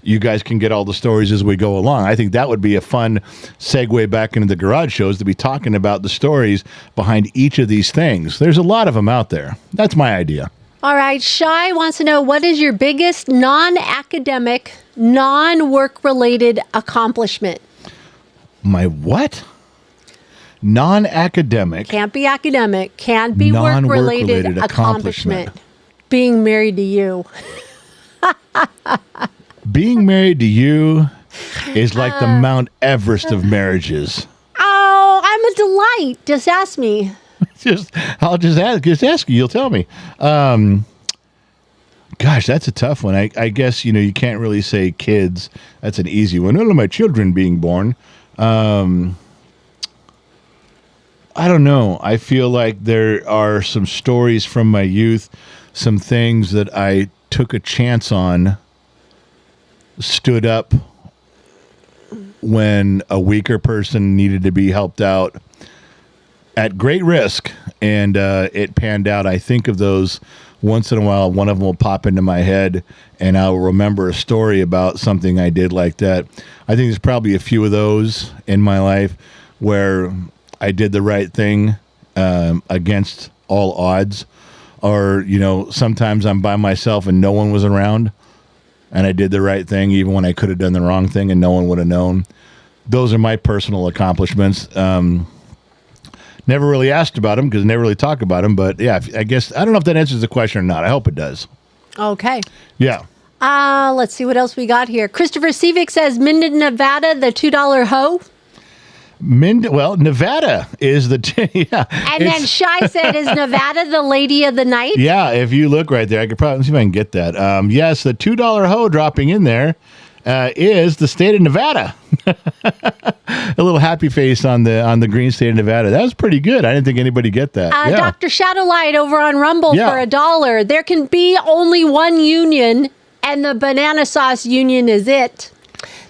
you guys can get all the stories as we go along. I think that would be a fun segue back into the garage shows to be talking about the stories behind each of these things. There's a lot of them out there. That's my idea. All right. Shai wants to know, what is your biggest non-academic, non-work-related accomplishment? My what? Non-academic. Can't be academic. Can't be work-related accomplishment. Being married to you. Being married to you is like the Mount Everest of marriages. Oh, I'm a delight. Just ask me. I'll just ask you. You'll tell me. Gosh, that's a tough one. I guess, you can't really say kids. That's an easy one. All of my children being born. I don't know. I feel like there are some stories from my youth, some things that I took a chance on, stood up when a weaker person needed to be helped out at great risk, and it panned out. I think of those once in a while. One of them will pop into my head, and I'll remember a story about something I did like that. I think there's probably a few of those in my life where I did the right thing against all odds. Or, sometimes I'm by myself and no one was around, and I did the right thing even when I could have done the wrong thing and no one would have known. Those are my personal accomplishments. Never really asked about them because I never really talk about them. But, yeah, I guess, I don't know if that answers the question or not. I hope it does. Okay. Yeah. Let's see what else we got here. Christopher Sevick says, Minden, Nevada, the $2 hoe. Nevada is yeah. And then Shai said, is Nevada the lady of the night? Yeah, if you look right there, I could probably see if I can get that. Yes, the $2 hoe dropping in there is the state of Nevada. A little happy face on the green state of Nevada. That was pretty good. I didn't think anybody get that. Yeah. Dr. Shadowlight over on Rumble for $1. There can be only one union, and the banana sauce union is it.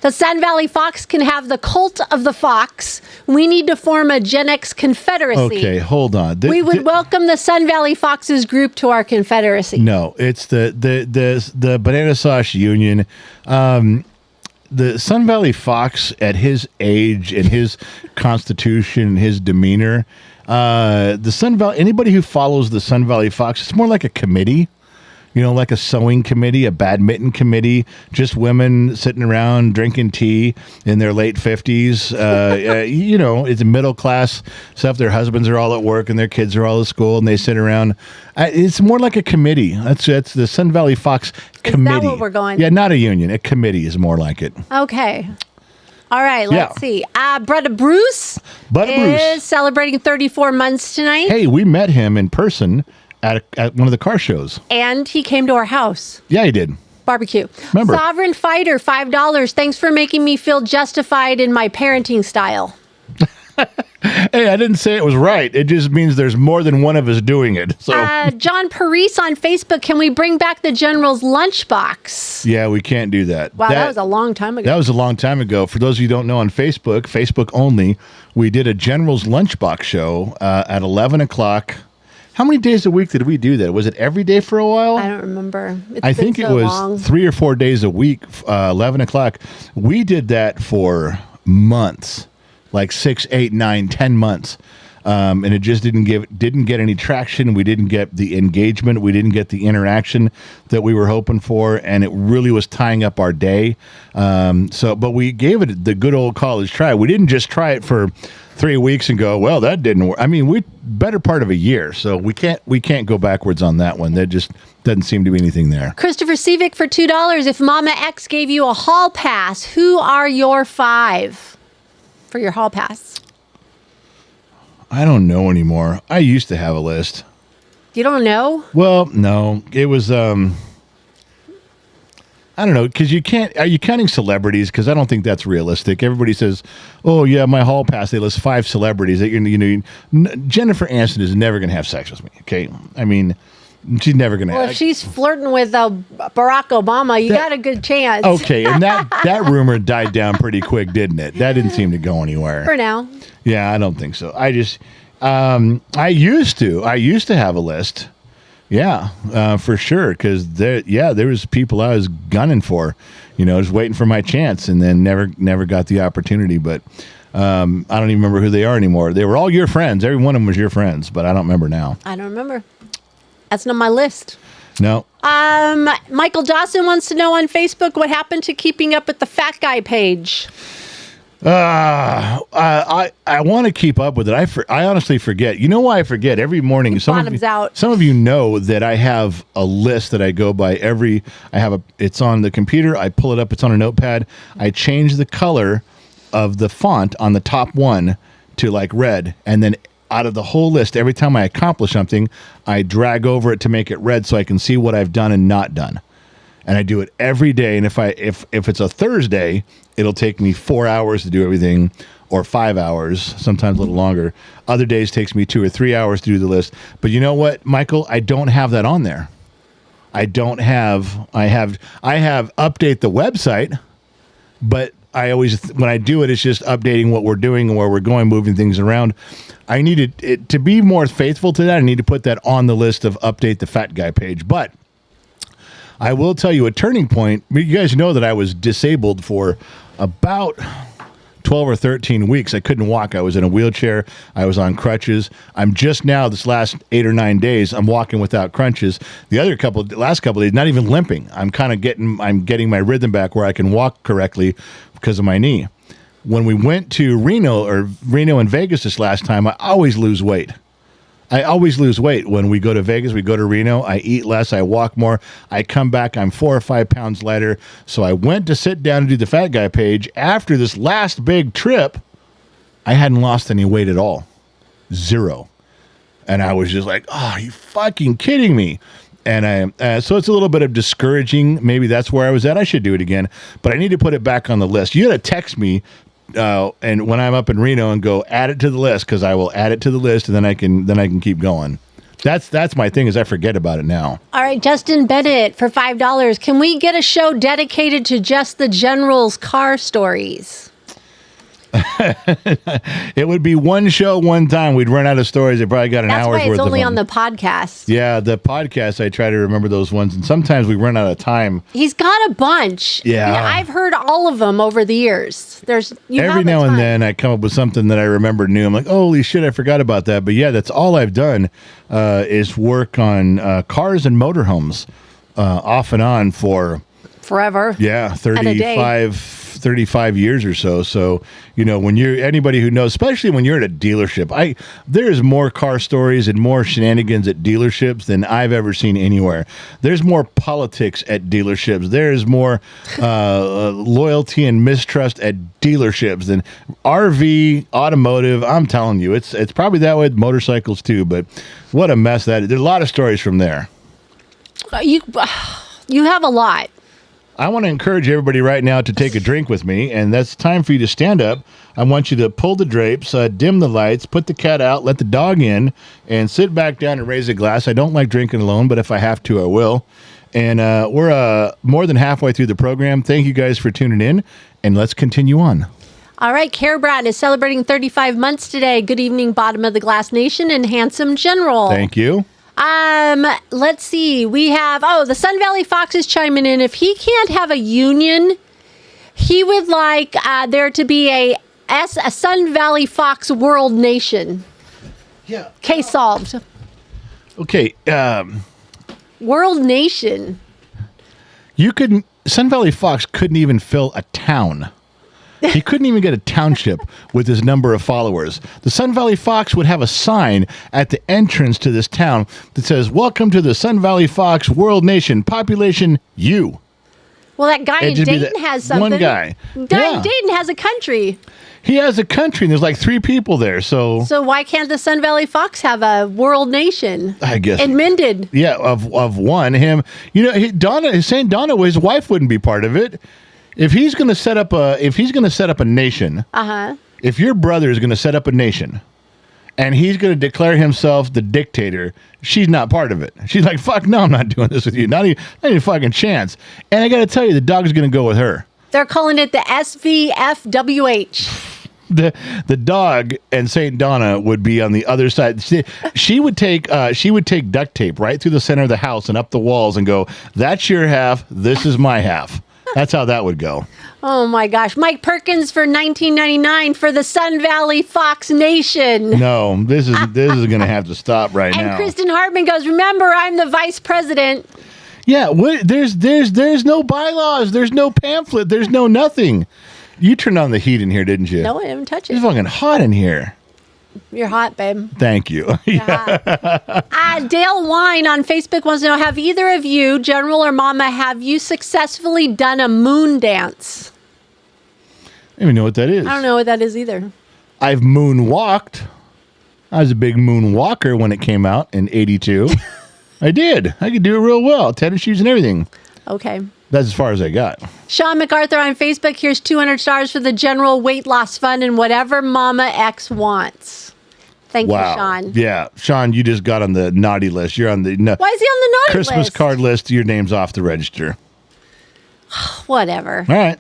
The Sun Valley Fox can have the cult of the fox. We need to form a GenX confederacy. Okay, hold on. We would welcome the Sun Valley Foxes group to our confederacy. No, it's the banana sauce union. the Sun Valley Fox at his age and his constitution and his demeanor, the Sun Valley, anybody who follows the Sun Valley Fox, it's more like a committee. Like a sewing committee, a badminton committee, just women sitting around drinking tea in their late 50s. It's a middle class stuff. Their husbands are all at work and their kids are all at school and they sit around. It's more like a committee. That's the Sun Valley Fox committee. Is that what we're going? Yeah, not a union. A committee is more like it. Okay. All right, let's see. Brother Bruce is celebrating 34 months tonight. Hey, we met him in person at one of the car shows. And he came to our house. Yeah, he did. Barbecue. Remember. Sovereign Fighter, $5. Thanks for making me feel justified in my parenting style. Hey, I didn't say it was right. It just means there's more than one of us doing it. So, John Parise on Facebook, can we bring back the General's Lunchbox? Yeah, we can't do that. Wow, that was a long time ago. That was a long time ago. For those of you who don't know, on Facebook only, we did a General's Lunchbox show at 11 o'clock. How many days a week did we do that? Was it every day for a while? I don't remember. I think it was 3 or 4 days a week, 11 o'clock. We did that for months, like 6, 8, 9, 10 months. And it just didn't get any traction. We didn't get the engagement. We didn't get the interaction that we were hoping for. And it really was tying up our day. But we gave it the good old college try. We didn't just try it for 3 weeks and go, well, that didn't work. I mean, we better part of a year, so we can't go backwards on that one. There just doesn't seem to be anything there. Christopher Sevick for $2. If Mama X gave you a hall pass, who are your 5 for your hall pass? I don't know anymore. I used to have a list. You don't know? Well, no. It was I don't know, because are you counting celebrities? Because I don't think that's realistic. Everybody says, oh, yeah, my hall pass, they list 5 celebrities. That Jennifer Aniston is never going to have sex with me, okay? I mean, she's never going to Well, if she's flirting with Barack Obama, you got a good chance. Okay, and that rumor died down pretty quick, didn't it? That didn't seem to go anywhere. For now. Yeah, I don't think so. I just, I used to have a list. Yeah, for sure. Because there was people I was gunning for, just waiting for my chance, and then never got the opportunity. But I don't even remember who they are anymore. They were all your friends. Every one of them was your friends, but I don't remember now. I don't remember. That's not my list. No. Michael Dawson wants to know on Facebook what happened to keeping up with the fat guy page. I want to keep up with it. I honestly forget. You know why I forget? Every morning, some of you know that I have a list that I go by it's on the computer. I pull it up. It's on a notepad. I change the color of the font on the top one to like red. And then out of the whole list, every time I accomplish something, I drag over it to make it red so I can see what I've done and not done. And I do it every day. And if it's a Thursday, it'll take me 4 hours to do everything, or 5 hours, sometimes a little longer. Other days takes me 2 or 3 hours to do the list. But you know what, Michael? I don't have that on there. I have update the website, but when I do it, it's just updating what we're doing and where we're going, moving things around. I needed it to be more faithful to that. I need to put that on the list of update the fat guy page. But I will tell you a turning point. You guys know that I was disabled for about 12 or 13 weeks. I couldn't walk. I was in a wheelchair. I was on crutches. I'm just now, this last 8 or 9 days, I'm walking without crutches. The last couple of days, not even limping. I'm getting my rhythm back where I can walk correctly because of my knee. When we went to Reno and Vegas this last time, I always lose weight. When we go to Vegas, we go to Reno, I eat less, I walk more, I come back, I'm 4 or 5 pounds lighter. So I went to sit down and do the fat guy page. After this last big trip, I hadn't lost any weight at all. 0. And I was just like, oh, are you fucking kidding me? And so it's a little bit of discouraging. Maybe that's where I was at. I should do it again. But I need to put it back on the list. You got to text me. And when I'm up in Reno and go add it to the list, because I will add it to the list, and then I can keep going. That's my thing, is I forget about it now. All right, Justin Bennett for $5. Can we get a show dedicated to just the General's car stories? It would be one show, one time. We'd run out of stories. They probably got an That's hour's why worth it's of only them. on the podcast. Yeah, the podcast, I try to remember those ones, and sometimes we run out of time. He's got a bunch. Yeah. I've heard all of them over the years. Every now and then I come up with something that I remember new. I'm like, holy shit, I forgot about that. But yeah, that's all I've done is work on cars and motorhomes off and on for... forever. Yeah, 35 years or so. So, when anybody who knows, especially when you're at a dealership, there's more car stories and more shenanigans at dealerships than I've ever seen anywhere. There's more politics at dealerships. There's more loyalty and mistrust at dealerships than RV, automotive. I'm telling you, it's probably that way with motorcycles too, but what a mess that is. There's a lot of stories from there. You have a lot. I want to encourage everybody right now to take a drink with me, and that's time for you to stand up. I want you to pull the drapes, dim the lights, put the cat out, let the dog in, and sit back down and raise a glass. I don't like drinking alone, but if I have to, I will. And we're more than halfway through the program. Thank you guys for tuning in, and let's continue on. All right, Care Brad is celebrating 35 months today. Good evening, Bottom of the Glass Nation and Handsome General. Thank you. Let's see. We have, the Sun Valley Fox is chiming in. If he can't have a union, he would like there to be a Sun Valley Fox world nation. Yeah. Case solved. Okay. World nation. Sun Valley Fox couldn't even fill a town. He couldn't even get a township with his number of followers. The Sun Valley Fox would have a sign at the entrance to this town that says, "Welcome to the Sun Valley Fox World Nation, population you." Well, that guy in Dayton has something. One guy. Dayton has a country. He has a country, and there's like 3 people there. So why can't the Sun Valley Fox have a world nation? I guess. Admitted. Yeah, of one. Him. St. Donna, his wife wouldn't be part of it. If he's going to set up a nation, if your brother is going to set up a nation, and he's going to declare himself the dictator, she's not part of it. She's like, "Fuck no, I'm not doing this with you. Not even a fucking chance." And I got to tell you, the dog's going to go with her. They're calling it the SVFWH. The dog and St. Donna would be on the other side. She would take duct tape right through the center of the house and up the walls and go, "That's your half. This is my half." That's how that would go. Oh my gosh. Mike Perkins for $19.99 for the Sun Valley Fox Nation. No, this is going to have to stop right now. And Kristen Hartman goes, "Remember, I'm the vice president." Yeah, there's no bylaws, there's no pamphlet, there's no nothing. You turned on the heat in here, didn't you? No, I didn't touch it. It's fucking hot in here. You're hot, babe. Thank you. Dale Wine on Facebook wants to know, have either of you, General or Mama, have you successfully done a moon dance? I don't even know what that is. I don't know what that is either. I've moonwalked. I was a big moonwalker when it came out in 82. I did. I could do it real well. Tennis shoes and everything. Okay. That's as far as I got. Sean MacArthur on Facebook, here's 200 stars for the General Weight Loss Fund and whatever Mama X wants. Thank you, Sean. Yeah. Sean, you just got on the naughty list. You're on the... No, why is he on the naughty Christmas list? card list. Your name's off the register. Whatever. All right.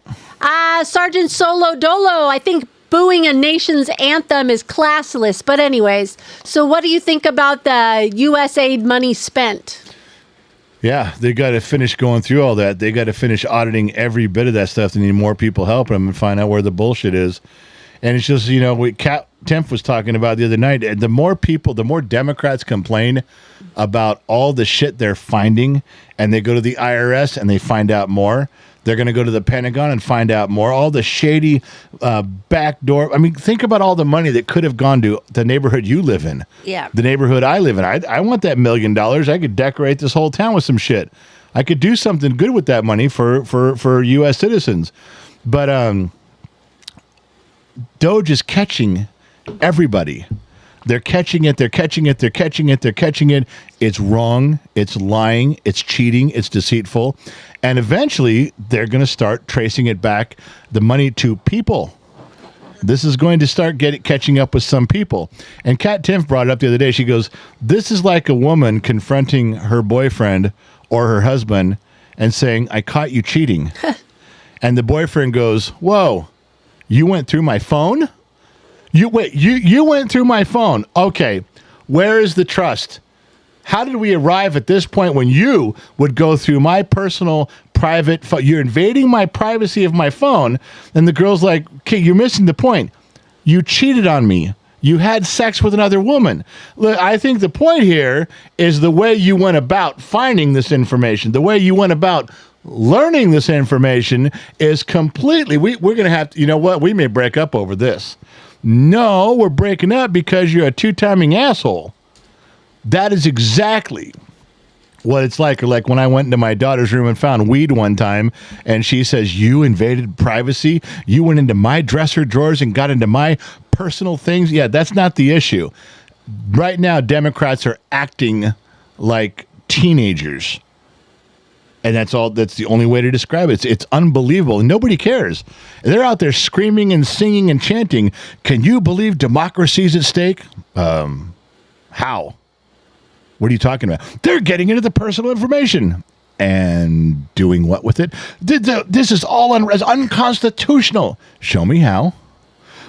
Sergeant Solo Dolo, I think booing a nation's anthem is classless. But anyways, so what do you think about the U.S. aid money spent? Yeah, they got to finish going through all that. They got to finish auditing every bit of that stuff. They need more people helping them and find out where the bullshit is. And it's just, what Kat Tempf was talking about the other night. The more Democrats complain about all the shit they're finding, and they go to the IRS and they find out more, they're going to go to the Pentagon and find out more. All the shady backdoor. I mean, think about all the money that could have gone to the neighborhood you live in. Yeah. The neighborhood I live in. I want that $1 million. I could decorate this whole town with some shit. I could do something good with that money for U.S. citizens. But Doge is catching everybody. They're catching it. They're catching it. They're catching it. They're catching it. It's wrong. It's lying. It's cheating. It's deceitful. And eventually, they're going to start tracing it back, the money to people. This is going to start catching up with some people. And Kat Tempf brought it up the other day. She goes, this is like a woman confronting her boyfriend or her husband and saying, "I caught you cheating." And the boyfriend goes, "Whoa, You went through my phone? You went through my phone. Okay. Where is the trust? How did we arrive at this point when you would go through my personal private phone? You're invading my privacy of my phone. And the girl's like, okay, you're missing the point. You cheated on me. You had sex with another woman. Look, I think the point here is the way you went about finding this information, the way you went about learning this information is completely, we're going to have to, you know what? We may break up over this. No, we're breaking up because you're a two-timing asshole. That is exactly what it's like. Or like when I went into my daughter's room and found weed one time, and she says, you invaded privacy? You went into my dresser drawers and got into my personal things? Yeah, that's not the issue. Right now, Democrats are acting like teenagers. And that's the only way to describe it. It's unbelievable. Nobody cares. They're out there screaming and singing and chanting. Can you believe democracy's at stake? How? What are you talking about? They're getting into the personal information and doing what with it? This is all unconstitutional. Show me how.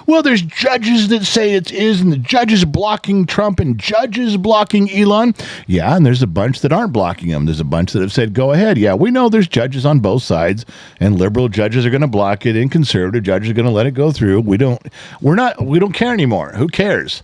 Well, there's judges that say it is, and the judges blocking Trump and judges blocking Elon. Yeah, and there's a bunch that aren't blocking him. There's a bunch that have said, go ahead. Yeah, we know there's judges on both sides, and liberal judges are going to block it, and conservative judges are going to let it go through. We don't care anymore. Who cares?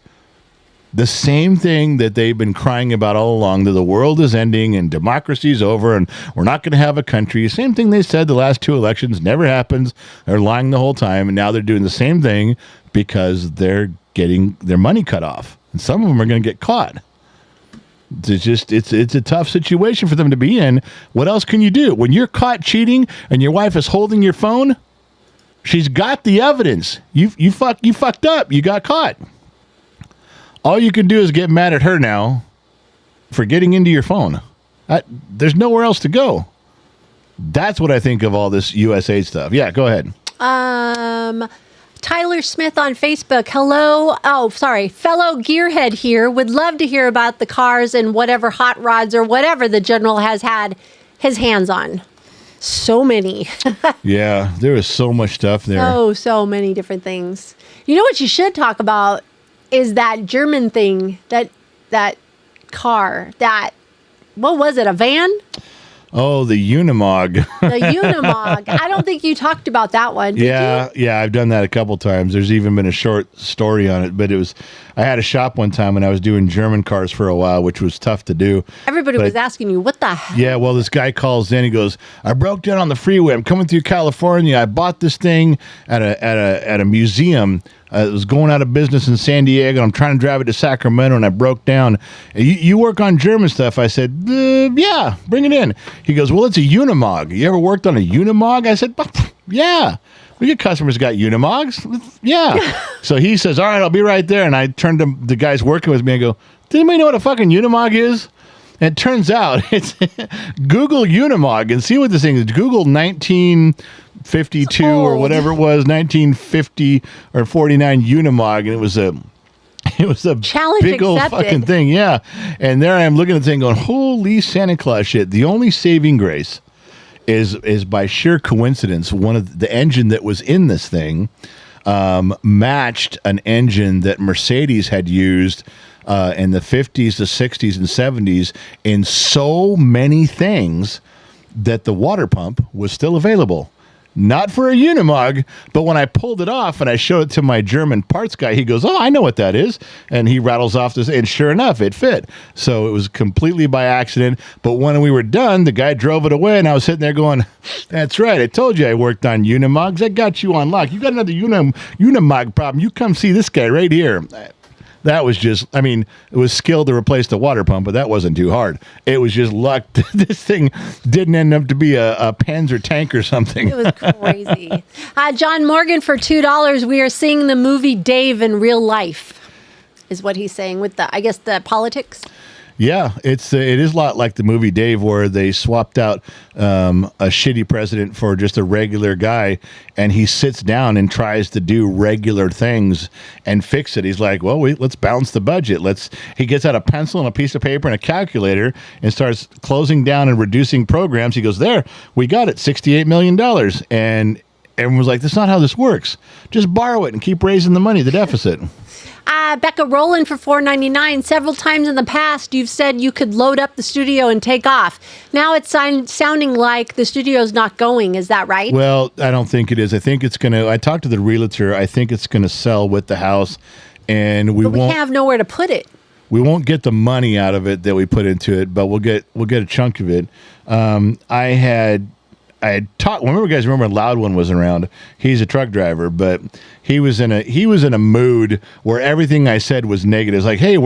The same thing that they've been crying about all along, that the world is ending and democracy's over and we're not going to have a country. Same thing they said the last two elections, never happens. They're lying the whole time, and now they're doing the same thing because they're getting their money cut off. And some of them are going to get caught. It's a tough situation for them to be in. What else can you do? When you're caught cheating and your wife is holding your phone, she's got the evidence. You fucked up. You got caught. All you can do is get mad at her now for getting into your phone. There's nowhere else to go. That's what I think of all this USA stuff. Yeah, go ahead. Tyler Smith on Facebook. Hello. Oh, sorry. Fellow gearhead here. Would love to hear about the cars and whatever hot rods or whatever the general has had his hands on. So many. Yeah, there is so much stuff there. So many different things. You know what you should talk about is that German thing, that car, what was it, a van? Oh, the Unimog. The Unimog. I don't think you talked about that one. Did you? Yeah, I've done that a couple times. There's even been a short story on it, but I had a shop one time when I was doing German cars for a while, which was tough to do. Everybody was asking you, what the hell? Yeah, well, this guy calls in. He goes, I broke down on the freeway. I'm coming through California. I bought this thing at a museum. It was going out of business in San Diego. I'm trying to drive it to Sacramento, and I broke down. You work on German stuff? I said, yeah, bring it in. He goes, well, it's a Unimog. You ever worked on a Unimog? I said, yeah. We get customers that got Unimogs. Yeah. So he says, all right, I'll be right there. And I turned to the guys working with me and go, does anybody know what a fucking Unimog is? And it turns out it's Google Unimog and see what this thing is. Google 1952 or whatever it was, 1950 or 49 Unimog. And it was a challenge big old accepted. fucking thing. Yeah. And there I am looking at the thing going, holy Santa Claus shit. The only saving grace is by sheer coincidence, one of the engine that was in this thing matched an engine that Mercedes had used in the 50s, the 60s, and 70s in so many things that the water pump was still available. Not for a Unimog, but when I pulled it off and I showed it to my German parts guy, he goes, oh, I know what that is. And he rattles off this, and sure enough, it fit. So it was completely by accident. But when we were done, the guy drove it away, and I was sitting there going, that's right. I told you I worked on Unimogs. I got you on lock. You got another Unimog problem. You come see this guy right here. That was just, it was skill to replace the water pump, but that wasn't too hard. It was just luck. This thing didn't end up to be a Panzer tank or something. It was crazy. John Morgan for $2. We are seeing the movie Dave in real life, is what he's saying with the politics. Yeah, it is a lot like the movie Dave, where they swapped out a shitty president for just a regular guy, and he sits down and tries to do regular things and fix it. He's like, well, let's balance the budget. He gets out a pencil and a piece of paper and a calculator and starts closing down and reducing programs. He goes, there, we got it, $68 million. And everyone was like, that's not how this works. Just borrow it and keep raising the money, the deficit. Becca Rowland for $4.99. Several times in the past, you've said you could load up the studio and take off. Now it's sounding like the studio's not going. Is that right? Well, I don't think it is. I think it's going to, I talked to the realtor. I think it's going to sell with the house, and we won't have nowhere to put it. We won't get the money out of it that we put into it, but we'll get a chunk of it. I had talked. Remember, guys, when Loudwin was around? He's a truck driver, but he was in a mood where everything I said was negative. It's like, hey,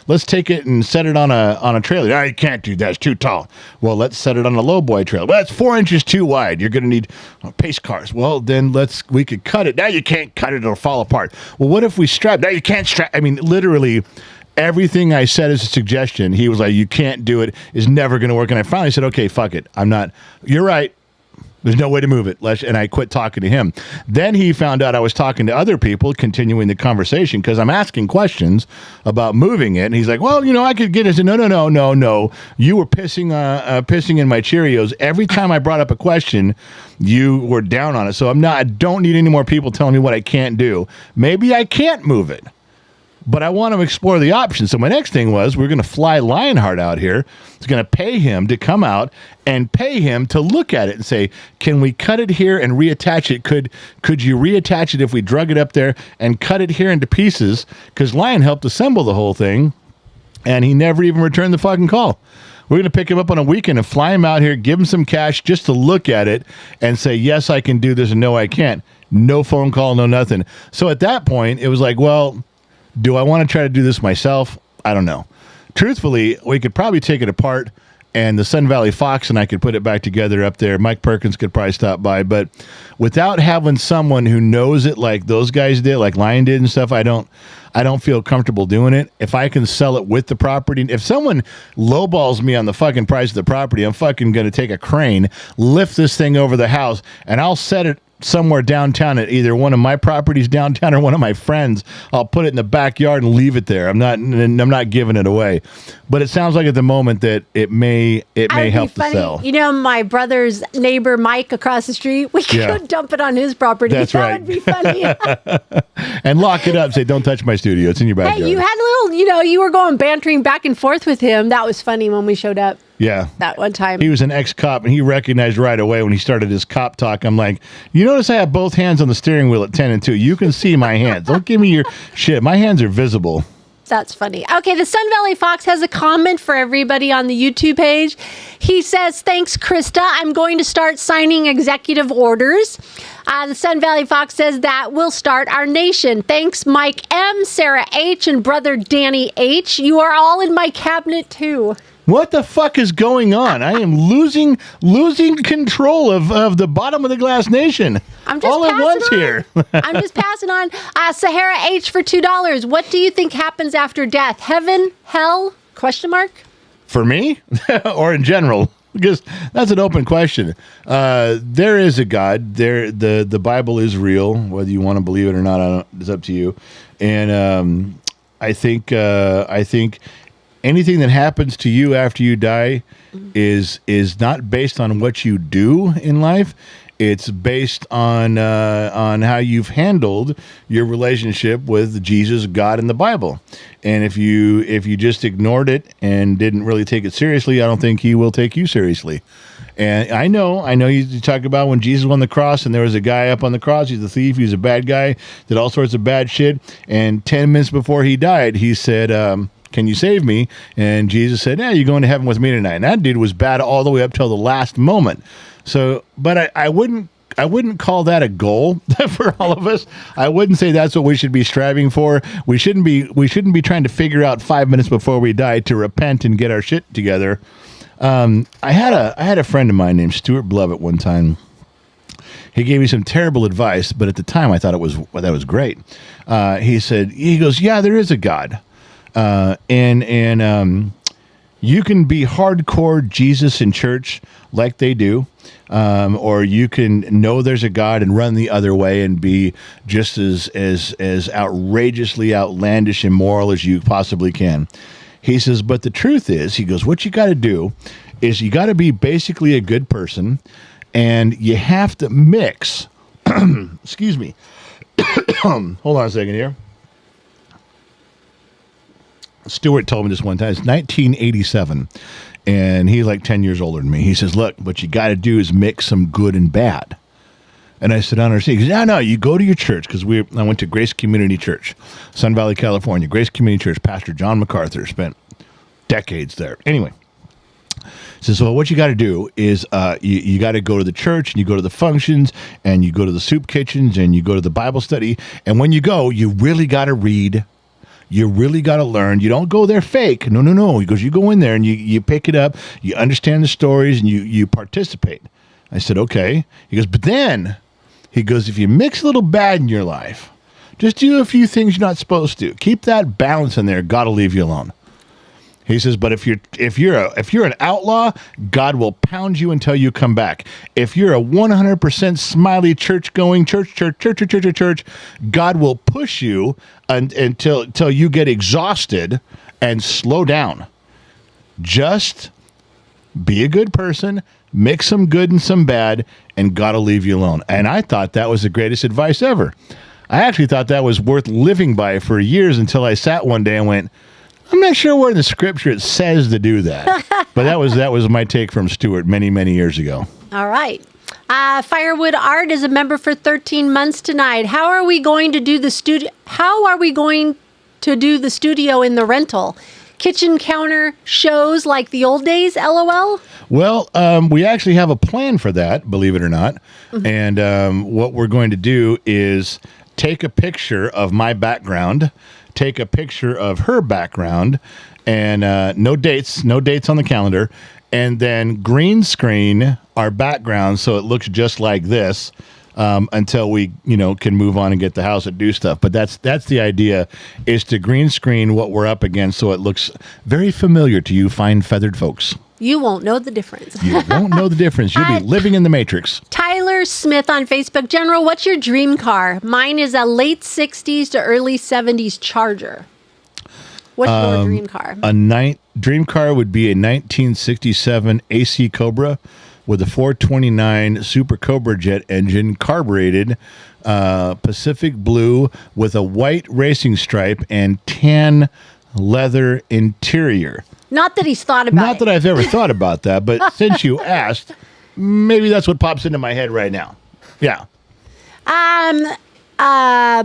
let's take it and set it on a trailer. No, you can't do that. It's too tall. Well, let's set it on a lowboy trailer. Well, it's 4 inches too wide. You're going to need pace cars. Well, then we could cut it. Now you can't cut it; it'll fall apart. Well, what if we strap? Now you can't strap. I mean, literally. Everything I said as a suggestion, he was like, you can't do it. It's never going to work. And I finally said, okay, fuck it. You're right. There's no way to move it. And I quit talking to him. Then he found out I was talking to other people, continuing the conversation, because I'm asking questions about moving it. And he's like, well, I could get it. No. You were pissing in my Cheerios. Every time I brought up a question, you were down on it. So I don't need any more people telling me what I can't do. Maybe I can't move it. But I want to explore the options. So my next thing was we're going to fly Lionheart out here. It's going to pay him to come out and pay him to look at it and say, can we cut it here and reattach it? Could you reattach it if we drug it up there and cut it here into pieces? Because Lion helped assemble the whole thing, and he never even returned the fucking call. We're going to pick him up on a weekend and fly him out here, give him some cash just to look at it and say, yes, I can do this, and no, I can't. No phone call, no nothing. So at that point, it was like, well, do I want to try to do this myself? I don't know. Truthfully, we could probably take it apart, and the Sun Valley Fox and I could put it back together up there. Mike Perkins could probably stop by, but without having someone who knows it like those guys did, like Lion did and stuff, I don't feel comfortable doing it. If I can sell it with the property, if someone lowballs me on the fucking price of the property, I'm fucking going to take a crane, lift this thing over the house, and I'll set it somewhere downtown at either one of my properties downtown or one of my friends. I'll put it in the backyard and leave it there. I'm not giving it away. But it sounds like at the moment that it may help to sell. My brother's neighbor Mike across the street, we could dump it on his property. That's that right. Would be funny. And lock it up. Say, don't touch my studio. It's in your backyard. Hey, you had a little, you were going bantering back and forth with him. That was funny when we showed up. Yeah. That one time. He was an ex-cop, and he recognized right away when he started his cop talk. I'm like, you notice I have both hands on the steering wheel at 10 and 2. You can see my hands. Don't give me your shit. My hands are visible. That's funny. Okay, the Sun Valley Fox has a comment for everybody on the YouTube page. He says, thanks, Krista. I'm going to start signing executive orders. The Sun Valley Fox says that will start our nation. Thanks, Mike M., Sarah H., and brother Danny H. You are all in my cabinet, too. What the fuck is going on? I am losing control of the bottom of the glass nation. I'm just all at once here. I'm just passing on. Sahara H for $2. What do you think happens after death? Heaven, hell? ? For me, or in general? Because that's an open question. There is a God. The Bible is real, whether you want to believe it or not. It's up to you. And I think anything that happens to you after you die is not based on what you do in life. It's based on how you've handled your relationship with Jesus, God, and the Bible. And if you just ignored it and didn't really take it seriously, I don't think He will take you seriously. And I know you talk about when Jesus was on the cross and there was a guy up on the cross. He's a thief. He's a bad guy. Did all sorts of bad shit. And 10 minutes before he died, he said, can you save me? And Jesus said, you're going to heaven with me tonight. And that dude was bad all the way up till the last moment. So, but I wouldn't call that a goal for all of us. I wouldn't say that's what we should be striving for. We shouldn't be trying to figure out 5 minutes before we die to repent and get our shit together. I had a friend of mine named Stuart Blevett one time. He gave me some terrible advice, but at the time I thought that was great. He goes, yeah, there is a God. And you can be hardcore Jesus in church like they do, or you can know there's a God and run the other way and be just as outrageously outlandish and immoral as you possibly can. He says, but the truth is, he goes, what you got to do is you got to be basically a good person, and you have to mix Excuse me. Hold on a second here. Stuart told me this one time. It's 1987, and he's like 10 years older than me. He says, look, what you got to do is mix some good and bad. And I said, I understand. He goes, no, you go to your church, because I went to Grace Community Church, Sun Valley, California. Grace Community Church, Pastor John MacArthur spent decades there. Anyway, so what you got to do is you got to go to the church, and you go to the functions, and you go to the soup kitchens, and you go to the Bible study. And when you go, you really got to read. You really got to learn. You don't go there fake. No. Because you go in there and you pick it up, you understand the stories, and you participate. I said, okay. He goes, but then, he goes, if you mix a little bad in your life, just do a few things you're not supposed to. Keep that balance in there. God will leave you alone. He says, but if you're an outlaw, God will pound you until you come back. If you're a 100% smiley church-going, church, God will push you until you get exhausted and slow down. Just be a good person, mix some good and some bad, and God will leave you alone. And I thought that was the greatest advice ever. I actually thought that was worth living by for years until I sat one day and went, I'm not sure where in the scripture it says to do that. But that was my take from Stuart many, many years ago. All right. Firewood Art is a member for 13 months tonight. How are we going to do the studio? How are we going to do the studio in the rental? Kitchen counter shows like the old days, LOL? Well, we actually have a plan for that, believe it or not. Mm-hmm. And what we're going to do is take a picture of my background, take a picture of her background, and no dates on the calendar, and then green screen our background so it looks just like this until we can move on and get the house and do stuff. But that's the idea, is to green screen what we're up against so it looks very familiar to you fine feathered folks. You won't know the difference. You won't know the difference. You'll be living in the Matrix. Tyler Smith on Facebook. General, what's your dream car? Mine is a late 60s to early 70s Charger. What's your dream car? Dream car would be a 1967 AC Cobra with a 429 Super Cobra jet engine, carbureted, Pacific blue with a white racing stripe and tan leather interior. Not that he's thought about it. Not that I've ever thought about that, but since you asked, maybe that's what pops into my head right now. Yeah.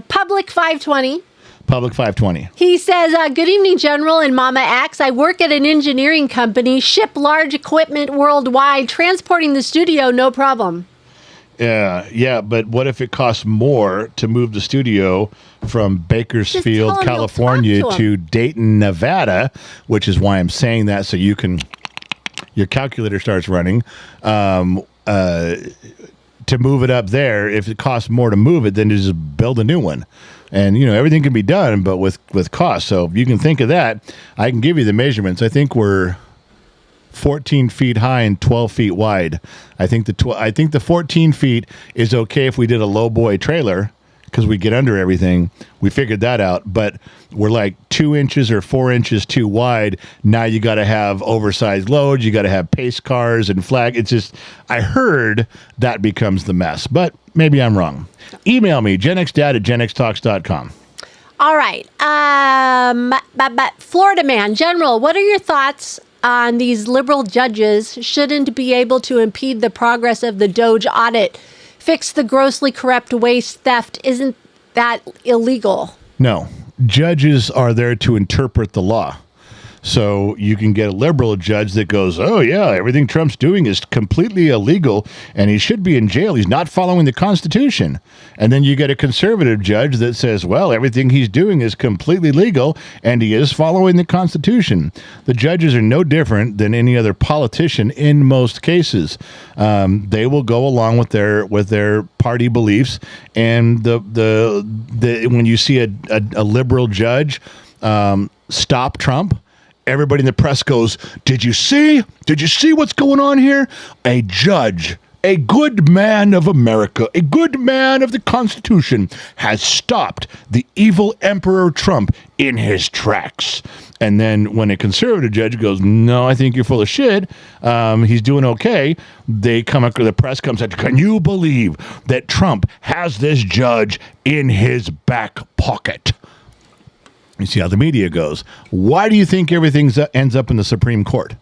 Public 520. Public 520. He says, good evening, General and Mama Axe. I work at an engineering company, ship large equipment worldwide, transporting the studio, no problem. Yeah, but what if it costs more to move the studio from Bakersfield, California to Dayton, Nevada, which is why I'm saying that, so your calculator starts running, to move it up there. If it costs more to move it, then just build a new one. And, everything can be done, but with cost. So if you can think of that, I can give you the measurements. I think we're 14 feet high and 12 feet wide. I think the 14 feet is okay if we did a low boy trailer, because we get under everything. We figured that out, but we're like 2 inches or 4 inches too wide. Now you got to have oversized loads. You got to have pace cars and flag. It's just, I heard that becomes the mess, but maybe I'm wrong. Email me, genxdad@genxtalks.com. All right. Florida Man, General, what are your thoughts on these liberal judges shouldn't be able to impede the progress of the Doge audit? Fix the grossly corrupt waste theft. Isn't that illegal? No. Judges are there to interpret the law. So you can get a liberal judge that goes, oh, yeah, everything Trump's doing is completely illegal and he should be in jail. He's not following the Constitution. And then you get a conservative judge that says, well, everything he's doing is completely legal and he is following the Constitution. The judges are no different than any other politician in most cases. They will go along with their party beliefs. And when you see a liberal judge stop Trump, everybody in the press goes, Did you see what's going on here? A judge, a good man of America, a good man of the Constitution has stopped the evil Emperor Trump in his tracks. And then when a conservative judge goes, no, I think you're full of shit, he's doing okay, they come up, the press comes out, can you believe that Trump has this judge in his back pocket? You see how the media goes. Why do you think everything ends up in the Supreme Court?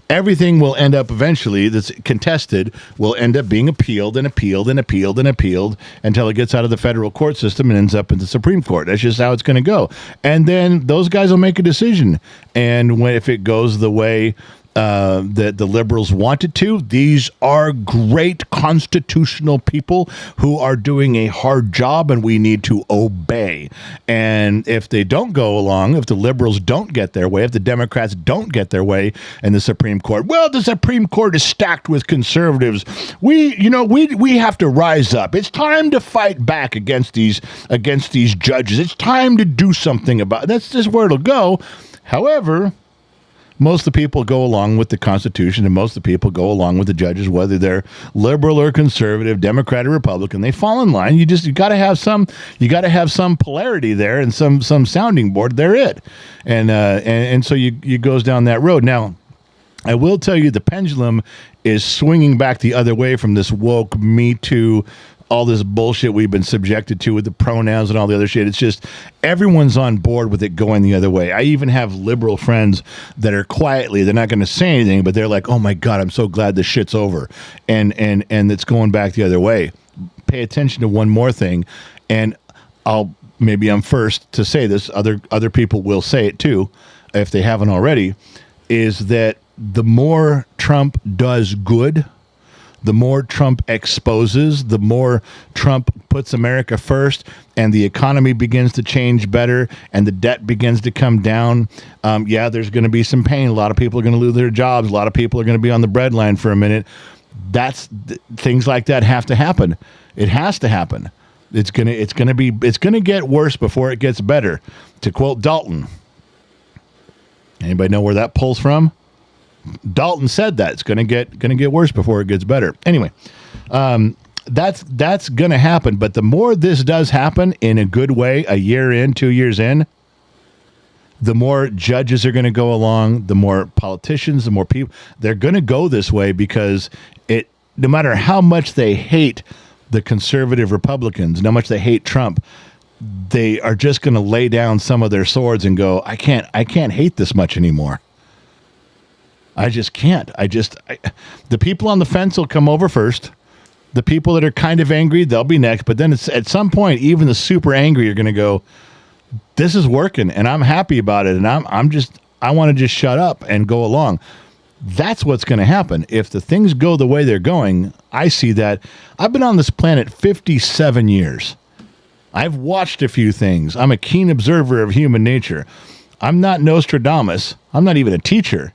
Everything will end up eventually, that's contested, will end up being appealed and appealed and appealed and appealed until it gets out of the federal court system and ends up in the Supreme Court. That's just how it's going to go. And then those guys will make a decision. And if it goes the way that the liberals want it to, these are great constitutional people who are doing a hard job and we need to obey. And if they don't go along, if the liberals don't get their way, if the Democrats don't get their way in the Supreme Court, well, the Supreme Court is stacked with conservatives. We have to rise up. It's time to fight back against these judges. It's time to do something about it. That's just where it'll go. However, most of the people go along with the Constitution, and most of the people go along with the judges, whether they're liberal or conservative, Democrat or Republican. They fall in line. You got to have some polarity there and some sounding board. They're it, and so you goes down that road. Now, I will tell you, the pendulum is swinging back the other way from this woke Me Too, all this bullshit we've been subjected to with the pronouns and all the other shit. It's just everyone's on board with it going the other way. I even have liberal friends that are quietly, they're not going to say anything, but they're like, oh my God, I'm so glad this shit's over. And it's going back the other way. Pay attention to one more thing. And maybe I'm first to say this, other people will say it too, if they haven't already, is that the more Trump does good, the more Trump exposes, the more Trump puts America first, and the economy begins to change better, and the debt begins to come down. There's going to be some pain. A lot of people are going to lose their jobs. A lot of people are going to be on the breadline for a minute. Things like that have to happen. It has to happen. It's going to get worse before it gets better. To quote Dalton. Anybody know where that pulls from? Dalton said that it's going to get worse before it gets better. Anyway, that's going to happen. But the more this does happen in a good way, a year in, 2 years in, the more judges are going to go along, the more politicians, the more people, they're going to go this way because no matter how much they hate the conservative Republicans, no much they hate Trump, they are just going to lay down some of their swords and go, I can't hate this much anymore. I just can't. The people on the fence will come over first. The people that are kind of angry, they'll be next. But then at some point, even the super angry are going to go, this is working and I'm happy about it. And I want to just shut up and go along. That's what's going to happen. If the things go the way they're going, I see that. I've been on this planet 57 years. I've watched a few things. I'm a keen observer of human nature. I'm not Nostradamus. I'm not even a teacher.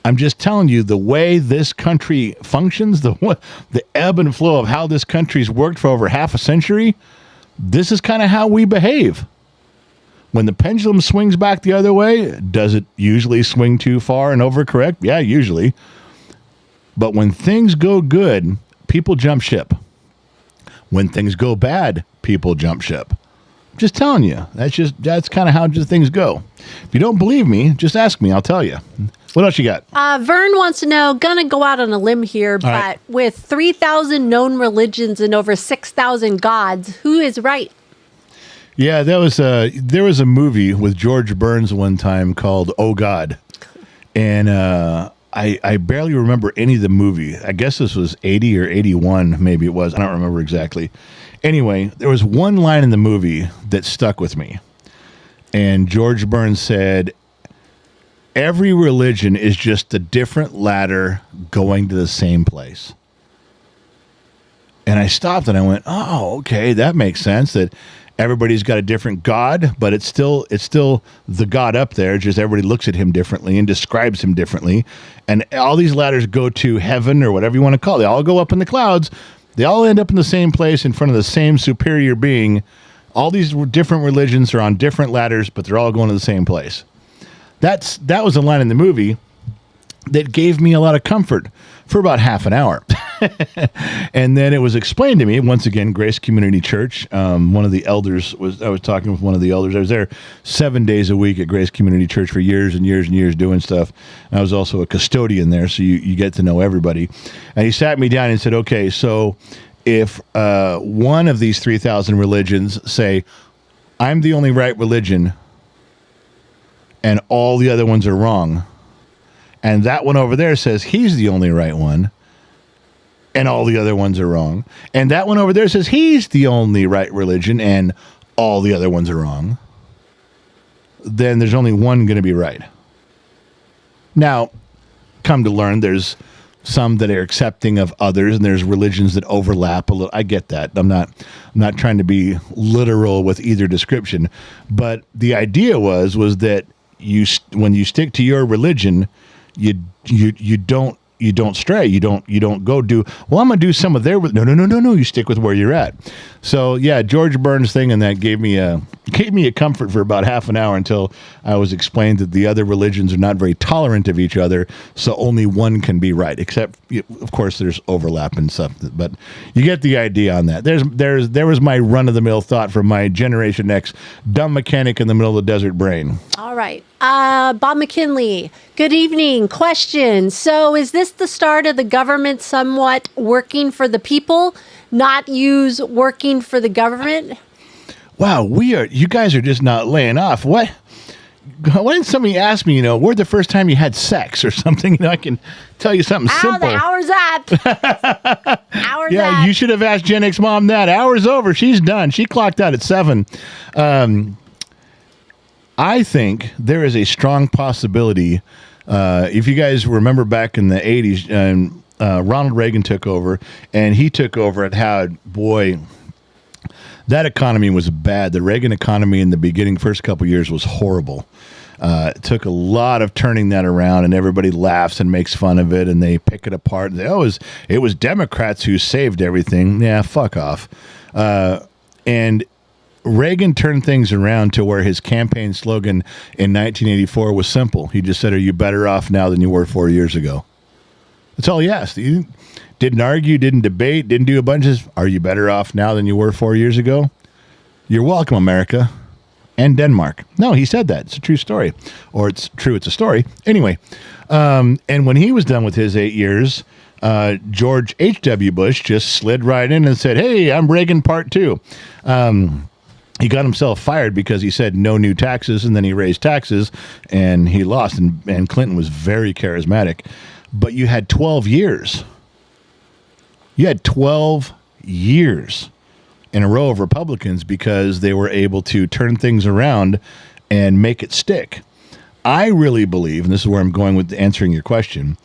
I'm just telling you the way this country functions, the ebb and flow of how this country's worked for over half a century. This is kind of how we behave. When the pendulum swings back the other way, does it usually swing too far and overcorrect? Yeah, usually. But when things go good, people jump ship. When things go bad, people jump ship. Just telling you. That's kind of how things go. If you don't believe me, just ask me. I'll tell you. What else you got? Vern wants to know, gonna go out on a limb here, but right, with 3,000 known religions and over 6,000 gods, who is right? Yeah, there was a movie with George Burns one time called Oh God. And I barely remember any of the movie. I guess this was 80 or 81, maybe it was. I don't remember exactly. Anyway, there was one line in the movie that stuck with me. And George Burns said, every religion is just a different ladder going to the same place. And I stopped and I went, oh, okay, that makes sense. That everybody's got a different God, but it's still the God up there. Just everybody looks at him differently and describes him differently. And all these ladders go to heaven or whatever you want to call it. They all go up in the clouds. They all end up in the same place in front of the same superior being. All these different religions are on different ladders, but they're all going to the same place. That was a line in the movie that gave me a lot of comfort for about half an hour. And then it was explained to me, once again, Grace Community Church. One of the elders I was talking with one of the elders. I was there 7 days a week at Grace Community Church for years and years and years doing stuff. And I was also a custodian there, so you get to know everybody. And he sat me down and said, okay, so if one of these 3,000 religions say, I'm the only right religion and all the other ones are wrong, and that one over there says he's the only right one, and all the other ones are wrong. And that one over there says he's the only right religion, and all the other ones are wrong. Then there's only one going to be right. Now, come to learn, there's some that are accepting of others, and there's religions that overlap a little. I get that. I'm not trying to be literal with either description, but the idea was that when you stick to your religion, you don't stray. You don't go do, well, I'm going to do some of their, no. You stick with where you're at. So yeah, George Burns thing, and that gave me a comfort for about half an hour until I was explained that the other religions are not very tolerant of each other. So only one can be right, except of course there's overlap and stuff, but you get the idea on that. There was my run of the mill thought from my Generation X dumb mechanic in the middle of the desert brain. All right. Bob McKinley, good evening. Question. So is this the start of the government somewhat working for the people, not use working for the government? Wow, you guys are just not laying off. What? Why didn't somebody ask me, where's the first time you had sex or something? I can tell you something simple. The hour's up. Hour's yeah, up. you should have asked GenXMom that. Hour's over. She's done. She clocked out at 7. I think there is a strong possibility, if you guys remember back in the 80s, Ronald Reagan took over, and he took over at how, boy, that economy was bad. The Reagan economy in the beginning, first couple years, was horrible. It took a lot of turning that around, and everybody laughs and makes fun of it, and they pick it apart and say, oh, it was Democrats who saved everything. Yeah, fuck off. And Reagan turned things around to where his campaign slogan in 1984 was simple. He just said, are you better off now than you were 4 years ago? That's all he asked. He didn't argue, didn't debate, didn't do a bunch of, are you better off now than you were 4 years ago? You're welcome, America and Denmark. No, he said that. It's a true story. Or it's true, it's a story. Anyway, and when he was done with his 8 years, George H.W. Bush just slid right in and said, hey, I'm Reagan Part 2. He got himself fired because he said no new taxes, and then he raised taxes, and he lost, and Clinton was very charismatic. But you had 12 years. You had 12 years in a row of Republicans because they were able to turn things around and make it stick. I really believe, and this is where I'm going with answering your question,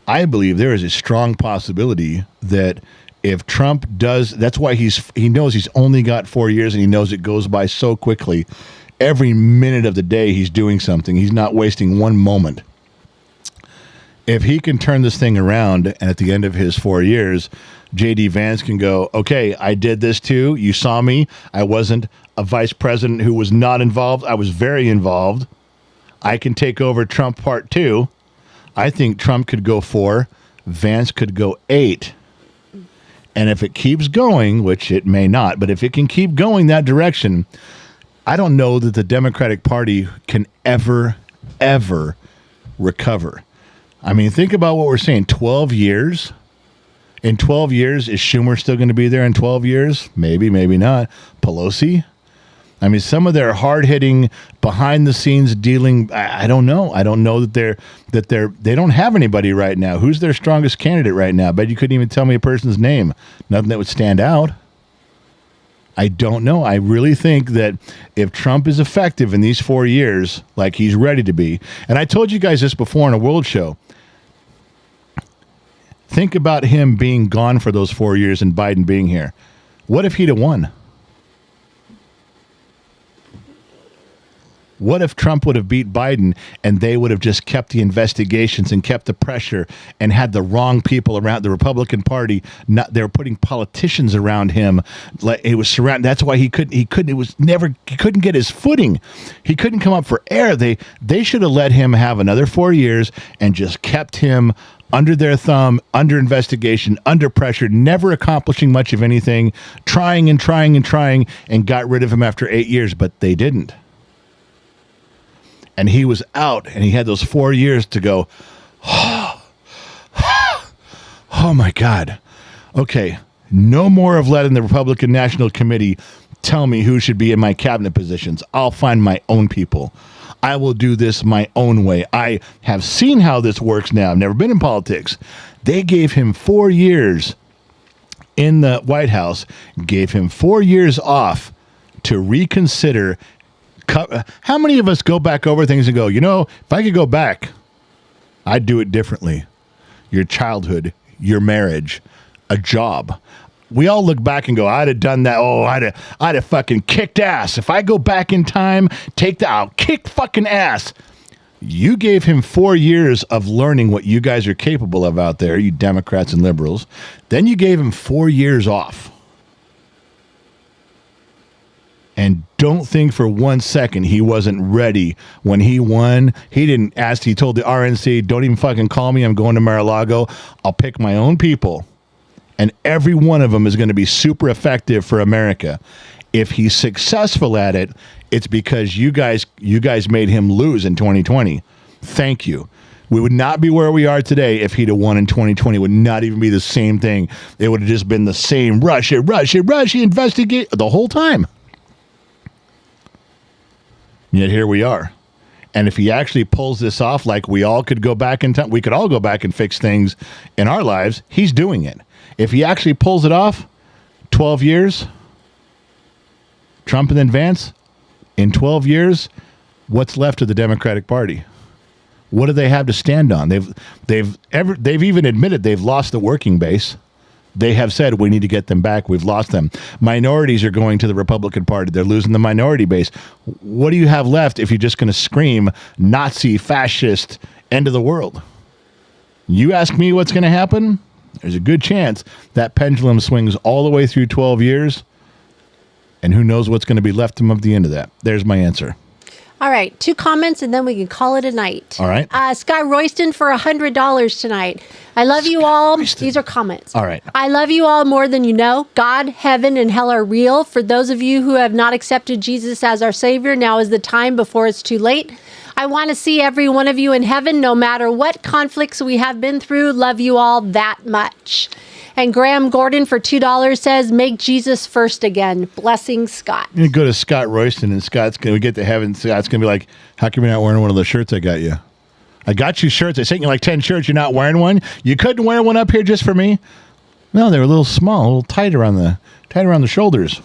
I believe there is a strong possibility that if Trump does, that's why he knows he's only got 4 years, and he knows it goes by so quickly. Every minute of the day he's doing something. He's not wasting one moment. If he can turn this thing around, and at the end of his 4 years, J.D. Vance can go, okay, I did this too. You saw me. I wasn't a vice president who was not involved. I was very involved. I can take over Trump Part 2. I think Trump could go 4. Vance could go 8. And if it keeps going, which it may not, but if it can keep going that direction, I don't know that the Democratic Party can ever recover. I mean, think about what we're saying. 12 years. In 12 years, is Schumer still going to be there in 12 years? Maybe, maybe not. Pelosi? I mean, some of their hard-hitting, behind-the-scenes dealing, I don't know. I don't know that they don't have anybody right now. Who's their strongest candidate right now? I bet you couldn't even tell me a person's name. Nothing that would stand out. I don't know. I really think that if Trump is effective in these 4 years, like he's ready to be, and I told you guys this before on a world show, think about him being gone for those 4 years and Biden being here. What if he'd have won? What if Trump would have beat Biden and they would have just kept the investigations and kept the pressure and had the wrong people around the Republican Party? They were putting politicians around him. Like it was surrounded. That's why he couldn't get his footing. He couldn't come up for air. They should have let him have another 4 years and just kept him under their thumb, under investigation, under pressure, never accomplishing much of anything, trying and trying and trying, and got rid of him after 8 years, but they didn't. And he was out, and he had those 4 years to go, oh my God. Okay, no more of letting the Republican National Committee tell me who should be in my cabinet positions. I'll find my own people. I will do this my own way. I have seen how this works now. I've never been in politics. They gave him 4 years in the White House, gave him 4 years off to reconsider. How many of us go back over things and go, you know, if I could go back, I'd do it differently. Your childhood, your marriage, a job. We all look back and go, I'd have done that. Oh, I'd have fucking kicked ass. If I go back in time, I'll kick fucking ass. You gave him 4 years of learning what you guys are capable of out there, you Democrats and liberals. Then you gave him 4 years off. And don't think for 1 second he wasn't ready when he won. He didn't ask. He told the RNC, don't even fucking call me. I'm going to Mar-a-Lago. I'll pick my own people. And every one of them is going to be super effective for America. If he's successful at it, it's because you guys made him lose in 2020. Thank you. We would not be where we are today if he'd have won in 2020. It would not even be the same thing. It would have just been the same Russia, investigate the whole time. Yet here we are. And if he actually pulls this off, like we all could go back in time, we could all go back and fix things in our lives. He's doing it. If he actually pulls it off, 12 years, Trump and then Vance, in 12 years, what's left of the Democratic Party? What do they have to stand on? They've even admitted they've lost the working base. They have said we need to get them back. We've lost them. Minorities are going to the Republican Party. They're losing the minority base. What do you have left if you're just going to scream Nazi, fascist, end of the world? You ask me what's going to happen? There's a good chance that pendulum swings all the way through 12 years, and who knows what's going to be left of the end of that. There's my answer. All right, 2 comments, and then we can call it a night. All right. Scott Royston for $100 tonight. I love you all. Royston. These are comments. All right. I love you all more than you know. God, heaven, and hell are real. For those of you who have not accepted Jesus as our Savior, now is the time before it's too late. I want to see every one of you in heaven, no matter what conflicts we have been through. Love you all that much. And Graham Gordon for $2 says, make Jesus first again. Blessings, Scott. I'm going to go to Scott Royston, and Scott's going to get to heaven. Scott's going to be like, how come you're not wearing one of those shirts I got you? I got you shirts. I sent you like 10 shirts. You're not wearing one? You couldn't wear one up here just for me? No, they were a little small, a little tight around the shoulders.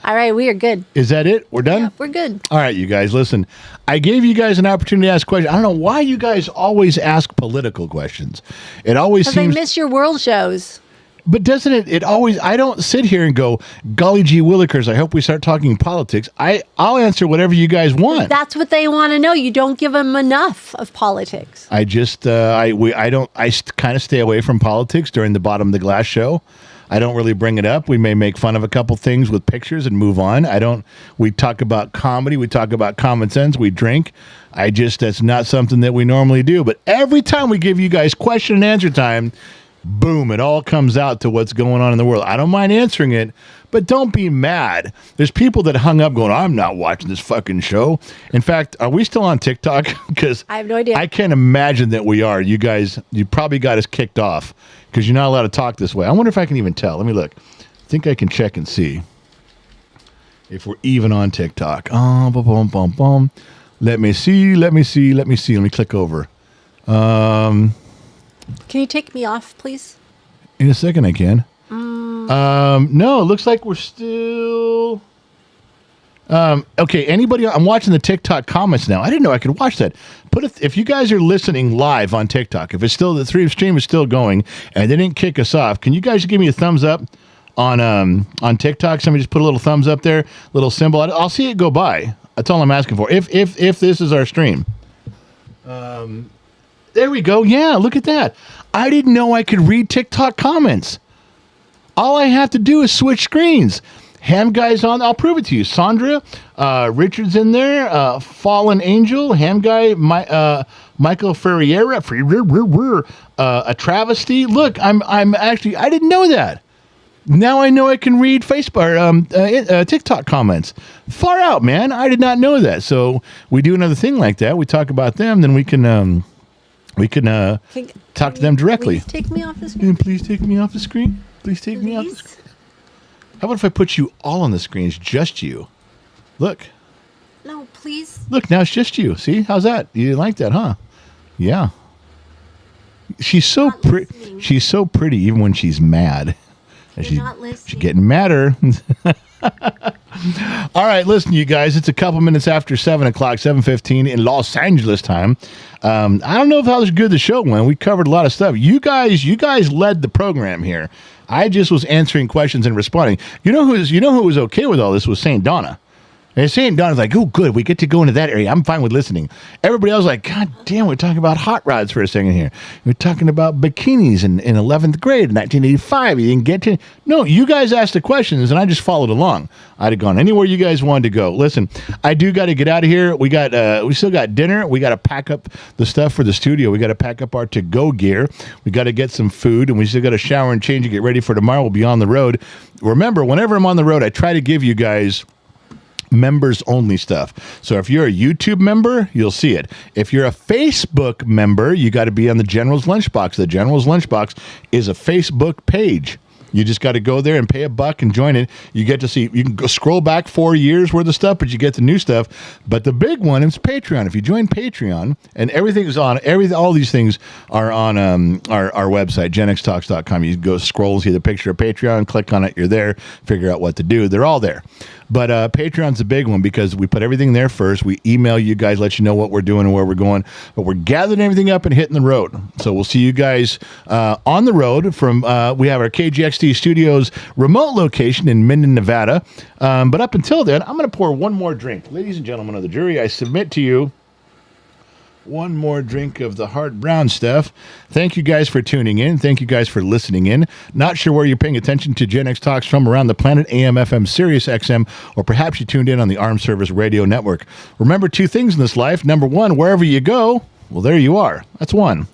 All right, we are good. Is that it? We're done? Yeah, we're good. All right, you guys, listen. I gave you guys an opportunity to ask questions. I don't know why you guys always ask political questions. It always seems... I miss your world shows. But doesn't it always... I don't sit here and go, golly gee willikers, I hope we start talking politics. I'll answer whatever you guys want. That's what they want to know. You don't give them enough of politics. I just... I kind of stay away from politics during the Bottom of the Glass show. I don't really bring it up. We may make fun of a couple things with pictures and move on. We talk about comedy. We talk about common sense. We drink. That's not something that we normally do. But every time we give you guys question and answer time, boom, it all comes out to what's going on in the world. I don't mind answering it, but don't be mad. There's people that hung up going, I'm not watching this fucking show. In fact, are we still on TikTok? Because I have no idea. I can't imagine that we are. You guys, you probably got us kicked off because you're not allowed to talk this way. I wonder if I can even tell. Let me look. I think I can check and see if we're even on TikTok. Let me see. Let me click over. Can you take me off, please? In a second, I can. No, it looks like we're still... okay, anybody... I'm watching the TikTok comments now. I didn't know I could watch that. If you guys are listening live on TikTok, if it's still... The stream is still going, and they didn't kick us off, can you guys give me a thumbs up on TikTok? Somebody just put a little thumbs up there, little symbol. I'll see it go by. That's all I'm asking for. If this is our stream. There we go. Yeah, look at that. I didn't know I could read TikTok comments. All I have to do is switch screens. Ham Guy's on. I'll prove it to you. Sandra, Richard's in there. Fallen Angel, Ham Guy, Michael Ferriera, a travesty. Look, I'm actually, I didn't know that. Now I know I can read Facebook, TikTok comments. Far out, man. I did not know that. So we do another thing like that. We talk about them, then we can talk to them directly. Please take me off the screen. Please take me off the screen. Please take me off the screen. How about if I put you all on the screen? It's just you. Look. No, please. Look, now it's just you. See? How's that? You didn't like that, huh? Yeah. She's so pretty. She's so pretty even when she's mad. She's getting madder. All right, listen, you guys. It's a couple minutes after 7 o'clock, 7:15 in Los Angeles time. I don't know how good the show went. We covered a lot of stuff. You guys led the program here. I just was answering questions and responding. You know who was okay with all this was St. Donna. And St. Donna's like, oh, good, we get to go into that area. I'm fine with listening. Everybody else was like, God damn, we're talking about hot rods for a second here. We're talking about bikinis in 11th grade in 1985. You didn't get to... No, you guys asked the questions, and I just followed along. I'd have gone anywhere you guys wanted to go. Listen, I do got to get out of here. We still got dinner. We got to pack up the stuff for the studio. We got to pack up our to-go gear. We got to get some food, and we still got to shower and change and get ready for tomorrow. We'll be on the road. Remember, whenever I'm on the road, I try to give you guys... members only stuff. So if you're a YouTube member, you'll see it. If you're a Facebook member, you got to be on the General's Lunchbox. The General's Lunchbox is a Facebook page. You just got to go there and pay $1 and join it. You get to see, you can go scroll back 4 years worth of stuff, but you get the new stuff. But the big one is Patreon. If you join Patreon, and everything is on, all these things are on our website, genxtalks.com. You go scroll, see the picture of Patreon, click on it, you're there, figure out what to do. They're all there. But Patreon's a big one because we put everything there first. We email you guys, let you know what we're doing and where we're going. But we're gathering everything up and hitting the road. So we'll see you guys on the road from, we have our KGXT Studios remote location in Minden, Nevada. But up until then, I'm going to pour one more drink. Ladies and gentlemen of the jury, I submit to you one more drink of the hard brown stuff. Thank you guys for tuning in. Thank you guys for listening in. Not sure where you're paying attention to Gen X Talks from around the planet, AM, FM, Sirius XM, or perhaps you tuned in on the Armed Service Radio Network. Remember 2 things in this life. Number 1, wherever you go, well, there you are. That's 1.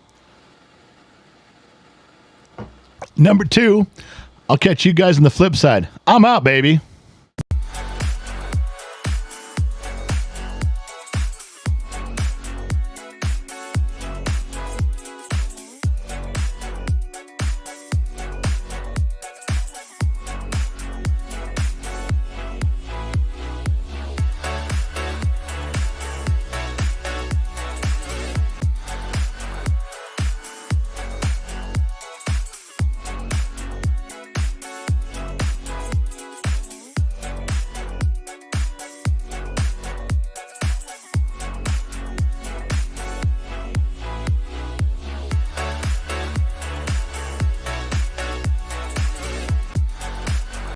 Number 2, I'll catch you guys on the flip side. I'm out, baby.